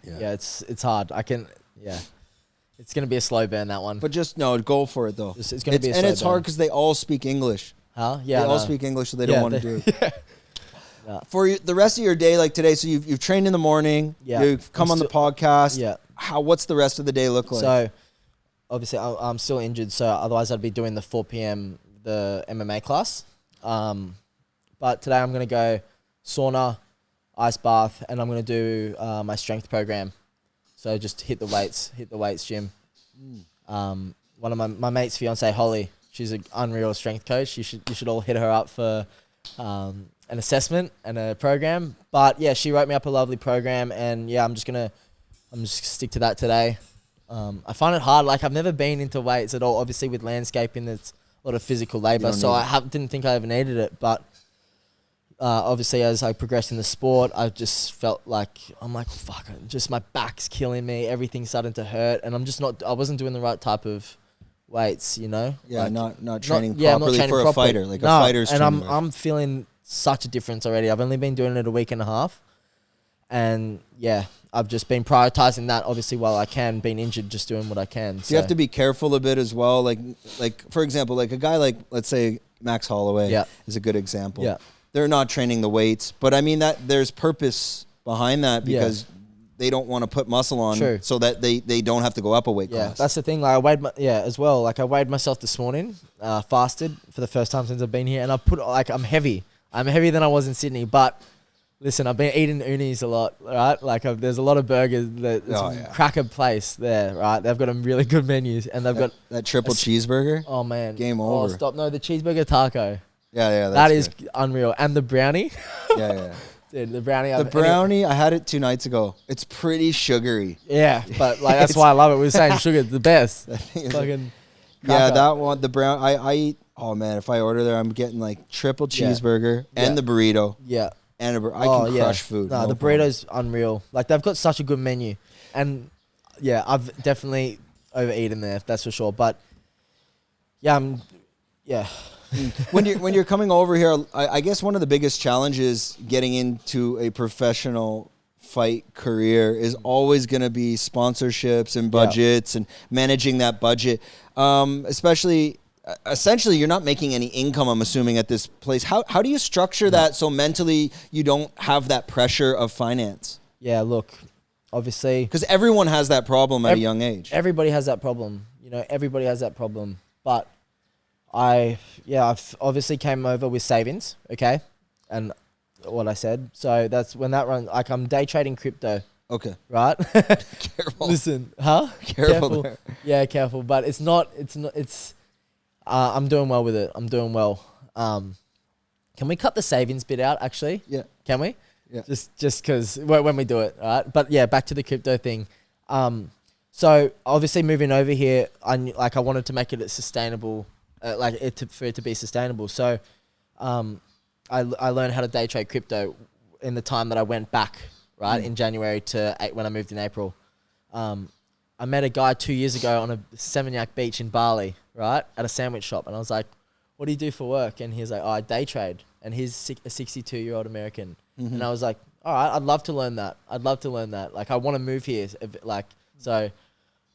Yeah, it's hard. It's gonna be a slow burn, that one. But just go for it though. It's gonna be a slow and it's burn. hard because they all speak English. Huh? Yeah. They all speak English, so they don't want to do it. Yeah. For the rest of your day, like today, so you've trained in the morning. Yeah. You've come on the podcast. Yeah. What's the rest of the day look like? So, obviously, I'm still injured, so otherwise I'd be doing the 4 p.m. the MMA class. But today I'm gonna go sauna, ice bath, and I'm gonna do my strength program. So just hit the weights gym. One of my mate's fiance, Holly, she's an unreal strength coach. You should all hit her up for an assessment and a program. But yeah, she wrote me up a lovely program, and yeah, I'm just gonna stick to that today. I find it hard. Like, I've never been into weights at all. Obviously, with landscaping, it's a lot of physical labor, so I didn't think I ever needed it. But obviously, as I progressed in the sport, I just felt like, I'm like, fuck, just my back's killing me. Everything's starting to hurt, and I wasn't doing the right type of weights, you know? Yeah, like, not training I'm not properly training for properly. a fighter, like a fighter's and training. I'm feeling such a difference already. I've only been doing it a week and a half, and yeah, I've just been prioritizing that, obviously, while I can, being injured, just doing what I can. So you have to be careful a bit as well. Like for example, like a guy like, let's say Max Holloway is a good example. Yeah. They're not training the weights, but I mean that there's purpose behind that because they don't want to put muscle on so that they don't have to go up a weight class. That's the thing. Like, I weighed myself this morning, fasted for the first time since I've been here, and I'm heavy. I'm heavier than I was in Sydney, but listen, I've been eating unis a lot, right? Like, there's a lot of burgers. It's cracker place there, right? They've got a really good menus, and they've got that triple cheeseburger. Oh man, game over. Oh, stop! No, the cheeseburger taco. Yeah, that is unreal, and the brownie. Yeah. Dude, the brownie. I had it 2 nights ago. It's pretty sugary. Yeah, but like that's why I love it. We were saying sugar's the best. Fucking that one. The brown. I eat. Oh man, if I order there, I'm getting like triple cheeseburger and the burrito. Yeah. And I can crush food. No, the burrito's unreal. Like, they've got such a good menu, and yeah, I've definitely overeaten there. That's for sure. But yeah, when you're coming over here, I guess one of the biggest challenges getting into a professional fight career is always going to be sponsorships and budgets and managing that budget. Essentially, you're not making any income, I'm assuming, at this place. How do you structure that so mentally you don't have that pressure of finance? Yeah, look, obviously. Because everyone has that problem at a young age. Everybody has that problem. You know, everybody has that problem. But I've obviously came over with savings, okay? And what I said. So that's when that run, like I'm day trading crypto, Okay. right? Careful. Listen, huh? Careful there. Yeah, careful. But I'm doing well with it. I'm doing well. Can we cut the savings bit out, actually? Yeah. Can we? Yeah. Just because when we do it, right? But yeah, back to the crypto thing. So obviously moving over here, I wanted to make it sustainable, for it to be sustainable. So, I learned how to day trade crypto in the time that I went back, right, in January when I moved in April. I met a guy 2 years ago on a Seminyak beach in Bali, right, at a sandwich shop. And I was like, what do you do for work? And he's like, I day trade. And he's a 62-year-old American. Mm-hmm. And I was like, all right, I'd love to learn that. Like, I want to move here. So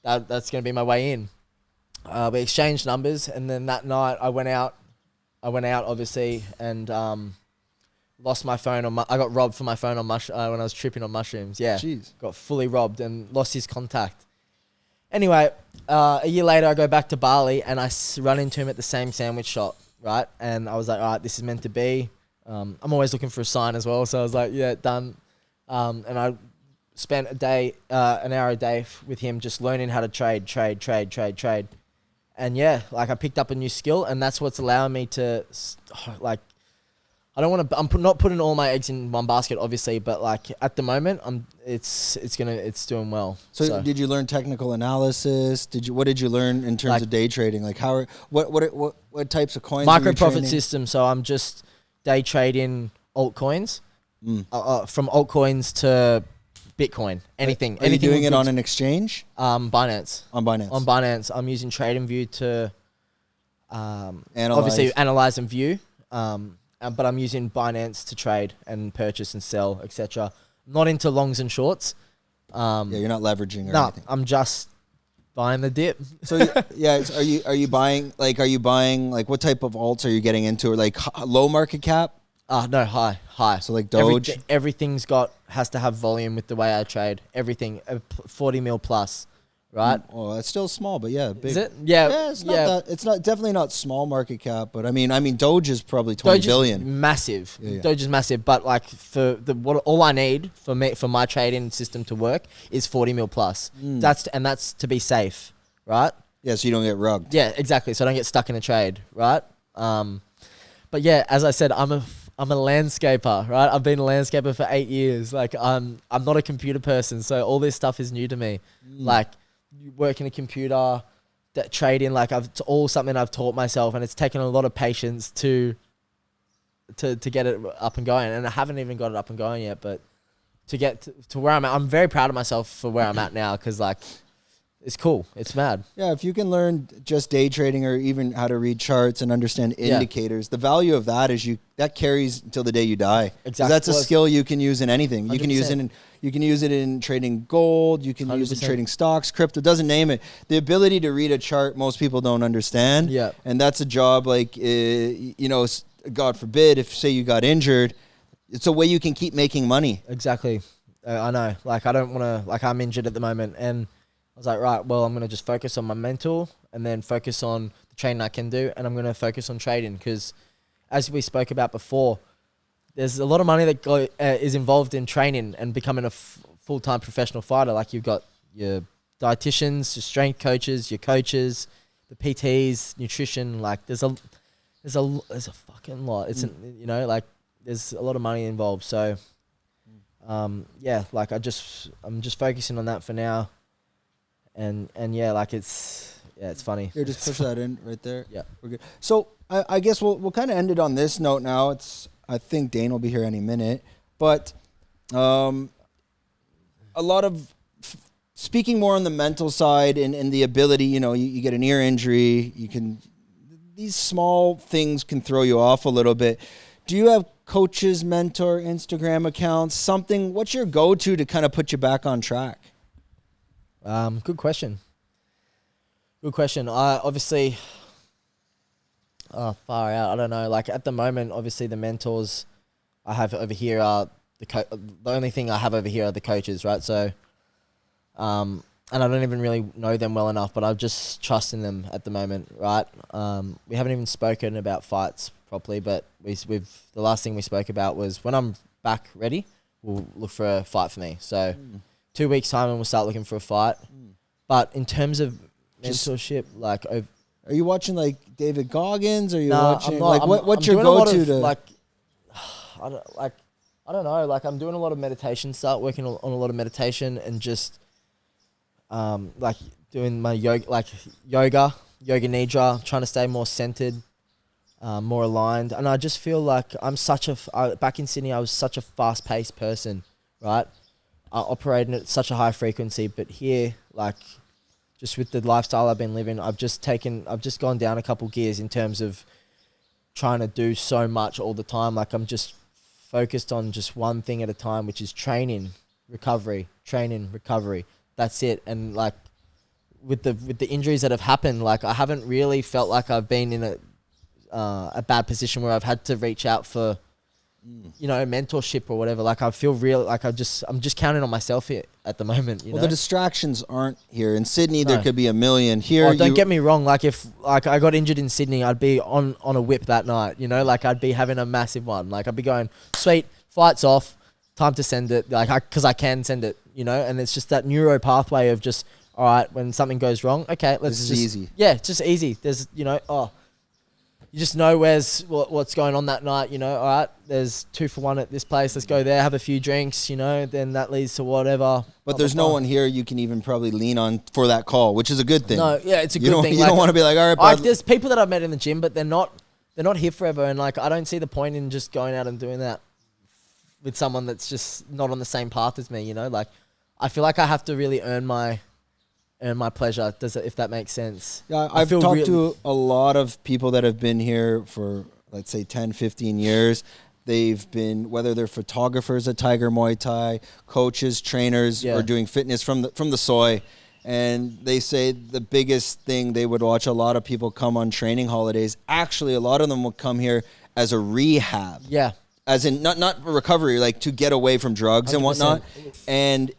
that's going to be my way in. We exchanged numbers. And then that night I went out, obviously, and lost my phone. I got robbed for my phone when I was tripping on mushrooms. Yeah. Jeez. Got fully robbed and lost his contact. Anyway, a year later, I go back to Bali and I run into him at the same sandwich shop, right? And I was like, all right, this is meant to be. I'm always looking for a sign as well. So I was like, yeah, done. And I spent an hour a day with him just learning how to trade. And yeah, like I picked up a new skill and that's what's allowing me to, like, I'm not putting all my eggs in one basket, obviously, but like at the moment, it's doing well. So did you learn technical analysis? What did you learn in terms of day trading? Like what types of coins? Micro profit system. So I'm just day trading altcoins, from altcoins to Bitcoin, anything. Are you doing it on an exchange? Binance. On Binance. I'm using TradingView to obviously analyze and view. But I'm using Binance to trade and purchase and sell, etc. Not into longs and shorts. Yeah, you're not leveraging or anything. I'm just buying the dip. So yeah, are you buying what type of alts are you getting into? Or like low market cap? No, high. So like Doge. Everything's has to have volume with the way I trade. Everything 40 mil plus. Right. Oh, it's still small, but yeah, big. Is it? Yeah. Yeah, it's not that. It's not definitely not small market cap, but I mean, Doge is probably 20 billion. Massive. Yeah. Doge is massive, but like all I need for my trading system to work is 40 mil plus. That's to be safe, right? Yeah, so you don't get rugged. Yeah, exactly. So I don't get stuck in a trade, right? But yeah, as I said, I'm a landscaper, right? I've been a landscaper for 8 years. Like I'm not a computer person, so all this stuff is new to me. Like you work in a computer, trading, like it's all something I've taught myself, and it's taken a lot of patience to get it up and going. And I haven't even got it up and going yet, but to get to where I'm at, I'm very proud of myself for where I'm at now, because like it's cool. It's mad. Yeah, if you can learn just day trading or even how to read charts and understand indicators, the value of that is that carries until the day you die. Exactly. That's a skill you can use in anything. 100%. You can use it in trading gold. You can use it in 100%. trading stocks, crypto. Doesn't name it. The ability to read a chart, most people don't understand. Yeah. And that's a job like, God forbid, if say you got injured, it's a way you can keep making money. Exactly. I know. Like I don't want to. Like I'm injured at the moment, and I was like, right, well, I'm going to just focus on my mental and then focus on the training I can do. And I'm going to focus on trading because, as we spoke about before, there's a lot of money that is involved in training and becoming a full-time professional fighter. Like you've got your dietitians, your strength coaches, your coaches, the PTs, nutrition. Like there's a fucking lot. It's, like there's a lot of money involved. So, yeah, like I'm just focusing on that for now. And yeah, like it's funny. Here, just push that in right there. Yeah, we're good. So I guess we'll kind of end it on this note now. I think Dane will be here any minute, but a lot of speaking more on the mental side and the ability. You get an ear injury, these small things can throw you off a little bit. Do you have coaches, mentor, Instagram accounts, something? What's your go-to to kind of put you back on track? Good question. I obviously, far out. I don't know. Like at the moment, obviously the mentors I have over here are the only thing I have over here are the coaches, right? So, And I don't even really know them well enough, but I'm just trusting them at the moment, right? We haven't even spoken about fights properly, but we've the last thing we spoke about was when I'm back ready, we'll look for a fight for me. So 2 weeks time and we'll start looking for a fight. But in terms of mentorship, like, are you watching like David Goggins? Or are you nah, watching I'm not, like I'm what's your doing a lot go-to of, to like, I don't know, like I'm doing a lot of meditation, working on a lot of meditation and just like doing my yoga nidra, trying to stay more centered, more aligned. And I just feel like I'm back in Sydney, I was such a fast-paced person, right? Operating at such a high frequency, but here, like, just with the lifestyle I've been living, I've just gone down a couple gears in terms of trying to do so much all the time. Like, I'm just focused on just one thing at a time, which is training, recovery. That's it. And like with the injuries that have happened, like I haven't really felt like I've been in a bad position where I've had to reach out for, mentorship or whatever. Like I feel like I'm just counting on myself here at the moment. You know? The distractions aren't here in Sydney. There could be a million here. Oh, don't get me wrong. Like if like I got injured in Sydney, I'd be on a whip that night. You know, like I'd be having a massive one. Like I'd be going, sweet, fight's off, time to send it. Like because I can send it. You know, and it's just that neuro pathway of just, all right, when something goes wrong, okay, this is easy. Yeah, it's just easy. There's, you just know what's going on that night, all right, there's 2 for 1 at this place, let's go there, have a few drinks, then that leads to whatever. But there's no one here you can even probably lean on for that call, which is a good thing. No, yeah, it's a good thing. You don't want to be like, all right, there's people that I've met in the gym, but they're not here forever, and like I don't see the point in just going out and doing that with someone that's just not on the same path as me, like I feel like I have to really earn my pleasure. If that makes sense? Yeah, I've talked to a lot of people that have been here for, let's say, 10, 15 years. They've been, whether they're photographers at Tiger Muay Thai, coaches, trainers, or doing fitness from the soy. And they say the biggest thing, they would watch a lot of people come on training holidays. Actually, a lot of them would come here as a rehab. Yeah. As in, not recovery, like to get away from drugs 100%. And whatnot. And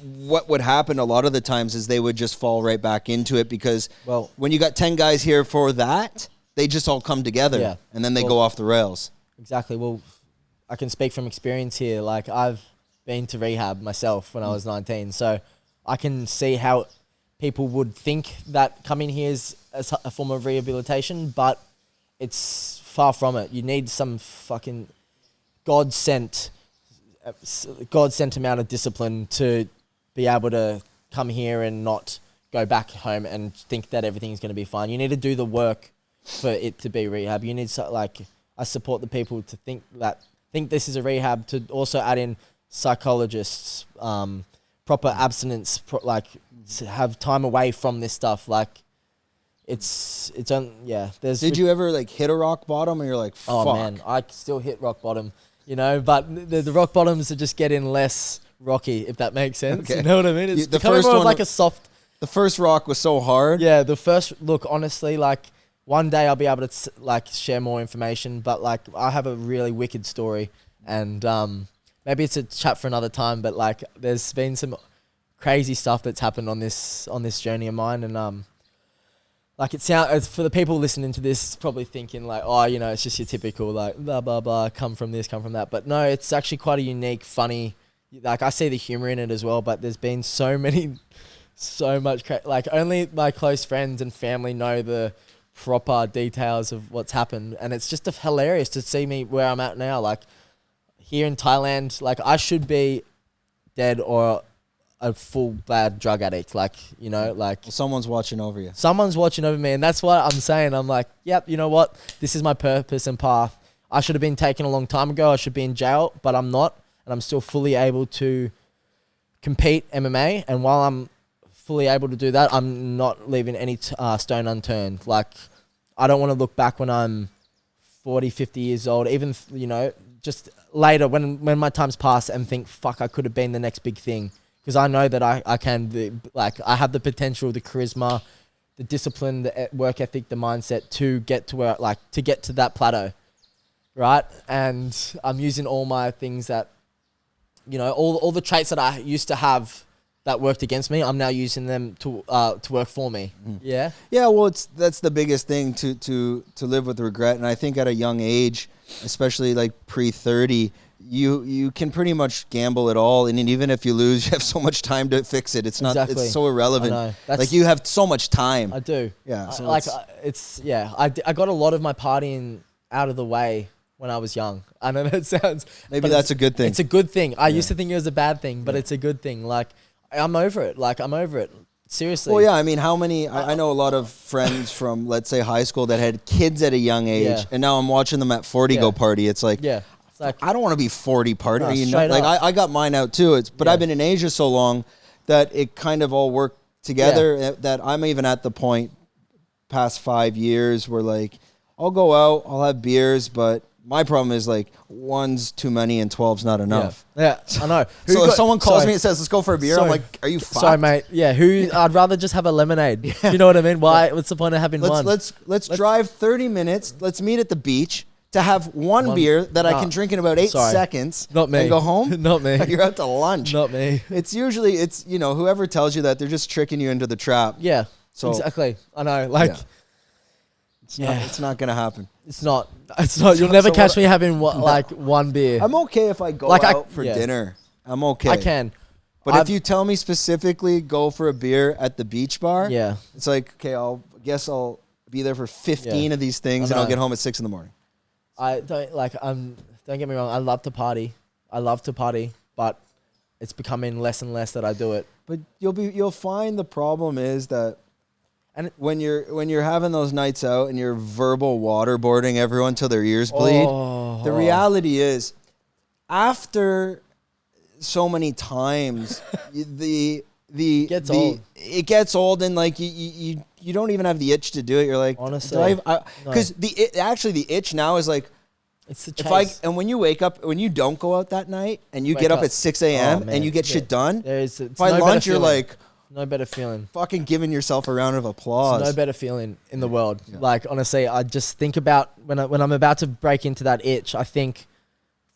what would happen a lot of the times is they would just fall right back into it because when you got 10 guys here for that, they just all come together and then they go off the rails. Exactly. Well, I can speak from experience here. Like I've been to rehab myself when I was 19. So I can see how people would think that coming here is a form of rehabilitation, but it's far from it. You need some fucking God-sent amount of discipline to be able to come here and not go back home and think that everything's going to be fine. You need to do the work for it to be rehab. You need I support the people to think this is a rehab, to also add in psychologists, proper abstinence, to have time away from this stuff. Like it's Did you ever hit a rock bottom and you're like, fuck? Oh man, I still hit rock bottom. But the rock bottoms are just getting less rocky, if that makes sense. Okay. You know what I mean? It's becoming more of like a soft... The first rock was so hard. Yeah, the first... Look, honestly, one day I'll be able to share more information, but I have a really wicked story, and maybe it's a chat for another time, but there's been some crazy stuff that's happened on this journey of mine, and it sounds, for the people listening to this, probably thinking it's just your typical blah blah blah, come from this, come from that. But no, it's actually quite a unique, funny. I see the humor in it as well. But there's been so much. Only my close friends and family know the proper details of what's happened, and it's just hilarious to see me where I'm at now. Here in Thailand, I should be dead or a full bad drug addict, someone's watching over you. Someone's watching over me, and that's what I'm saying. I'm like, yep, you know what? This is my purpose and path. I should have been taken a long time ago. I should be in jail, but I'm not, and I'm still fully able to compete MMA. And while I'm fully able to do that, I'm not leaving any stone unturned. I don't want to look back when I'm 40, 50 years old, even, just later when my time's passed and think, fuck, I could have been the next big thing. Because I know that I can be, I have the potential, the charisma, the discipline, the work ethic, the mindset to get to where, to get to that plateau, right? And I'm using all my things that, all the traits that I used to have that worked against me, I'm now using them to work for me. Yeah. Yeah, well, that's the biggest thing to live with regret. And I think at a young age, especially like pre-30, you can pretty much gamble it all. And even if you lose, you have so much time to fix it. It's not, Exactly. it's so irrelevant. I know. Like you have so much time. I do. Yeah. So I got a lot of my partying out of the way when I was young. I know that sounds... Maybe that's a good thing. It's a good thing. I used to think it was a bad thing, but it's a good thing. Like, I'm over it. Like, I'm over it. Seriously. Well, yeah, I mean, how many... I know a lot of friends from, let's say, high school that had kids at a young age, and now I'm watching them at 40 go party. It's like... Yeah. It's like, I don't want to be 40 partying. No, you know? straight Like, up. I got mine out too. But I've been in Asia so long that it kind of all worked together, that I'm even at the point past 5 years where, like, I'll go out, I'll have beers, but... My problem is like 1's too many and 12's not enough. Yeah, I know. So if someone calls me and says, let's go for a beer, I'm like, are you fucked? Sorry, mate. Yeah, I'd rather just have a lemonade. You know what I mean? Why? What's the point of having one? Let's drive 30 minutes. Let's meet at the beach to have one beer that I can drink in about 8 seconds. Not me. And go home? Not me. You're out to lunch. Not me. It's usually, whoever tells you that, they're just tricking you into the trap. Yeah, so, exactly. I know. Like, it's not going to happen. It's not. You'll never catch me having one beer. I'm okay if I go out for dinner. I'm okay. I can. But if you tell me specifically go for a beer at the beach bar, it's like, okay, guess I'll be there for 15 of these things and I'll get home at 6 in the morning. Don't get me wrong, I love to party. But it's becoming less and less that I do it. But you'll find the problem is that when you're having those nights out and you're verbal waterboarding everyone till their ears bleed, the reality is after so many times it gets old and like you don't even have the itch to do it. You're like, honestly, because the itch now is like, it's the chase. And when you wake up, when you don't go out that night and you get up at 6 a.m. and you get shit done, by lunch you're like, no better feeling. Fucking giving yourself a round of applause. There's no better feeling in the world. Yeah. Like, honestly, I just think about when I'm about to break into that itch, I think,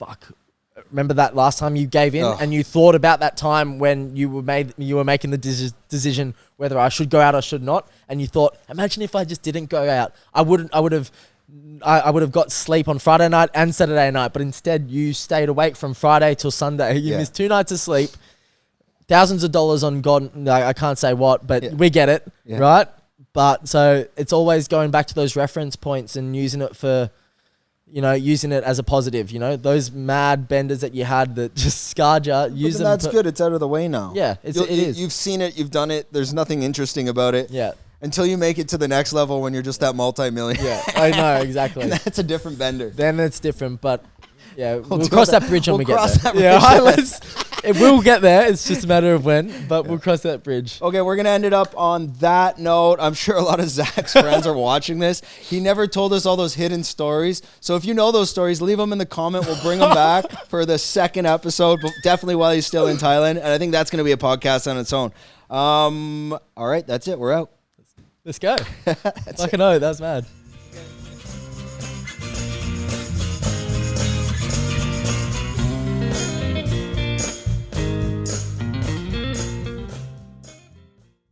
fuck, remember that last time you gave in and you thought about that time when you were making the decision whether I should go out or should not, and you thought, imagine if I just didn't go out. I would have got sleep on Friday night and Saturday night, but instead you stayed awake from Friday till Sunday. You missed 2 nights of sleep. Thousands of dollars on God, I can't say what, but we get it, right? But so it's always going back to those reference points and using it as a positive, those mad benders that you had that just scarred you. Use them. That's good. It's out of the way now. Yeah, it is. You've seen it. You've done it. There's nothing interesting about it. Yeah. Until you make it to the next level when you're just that multi-millionaire. Yeah, I know, exactly. And that's a different bender. Then it's different, but yeah, we'll cross that bridge when we get there. Yeah, it will get there. It's just a matter of when, but we'll cross that bridge. Okay, we're going to end it up on that note. I'm sure a lot of Zach's friends are watching this. He never told us all those hidden stories. So if you know those stories, leave them in the comment. We'll bring them back for the second episode, but definitely while he's still in Thailand. And I think that's going to be a podcast on its own. All right, that's it. We're out. Let's go. Fucking know, that's mad.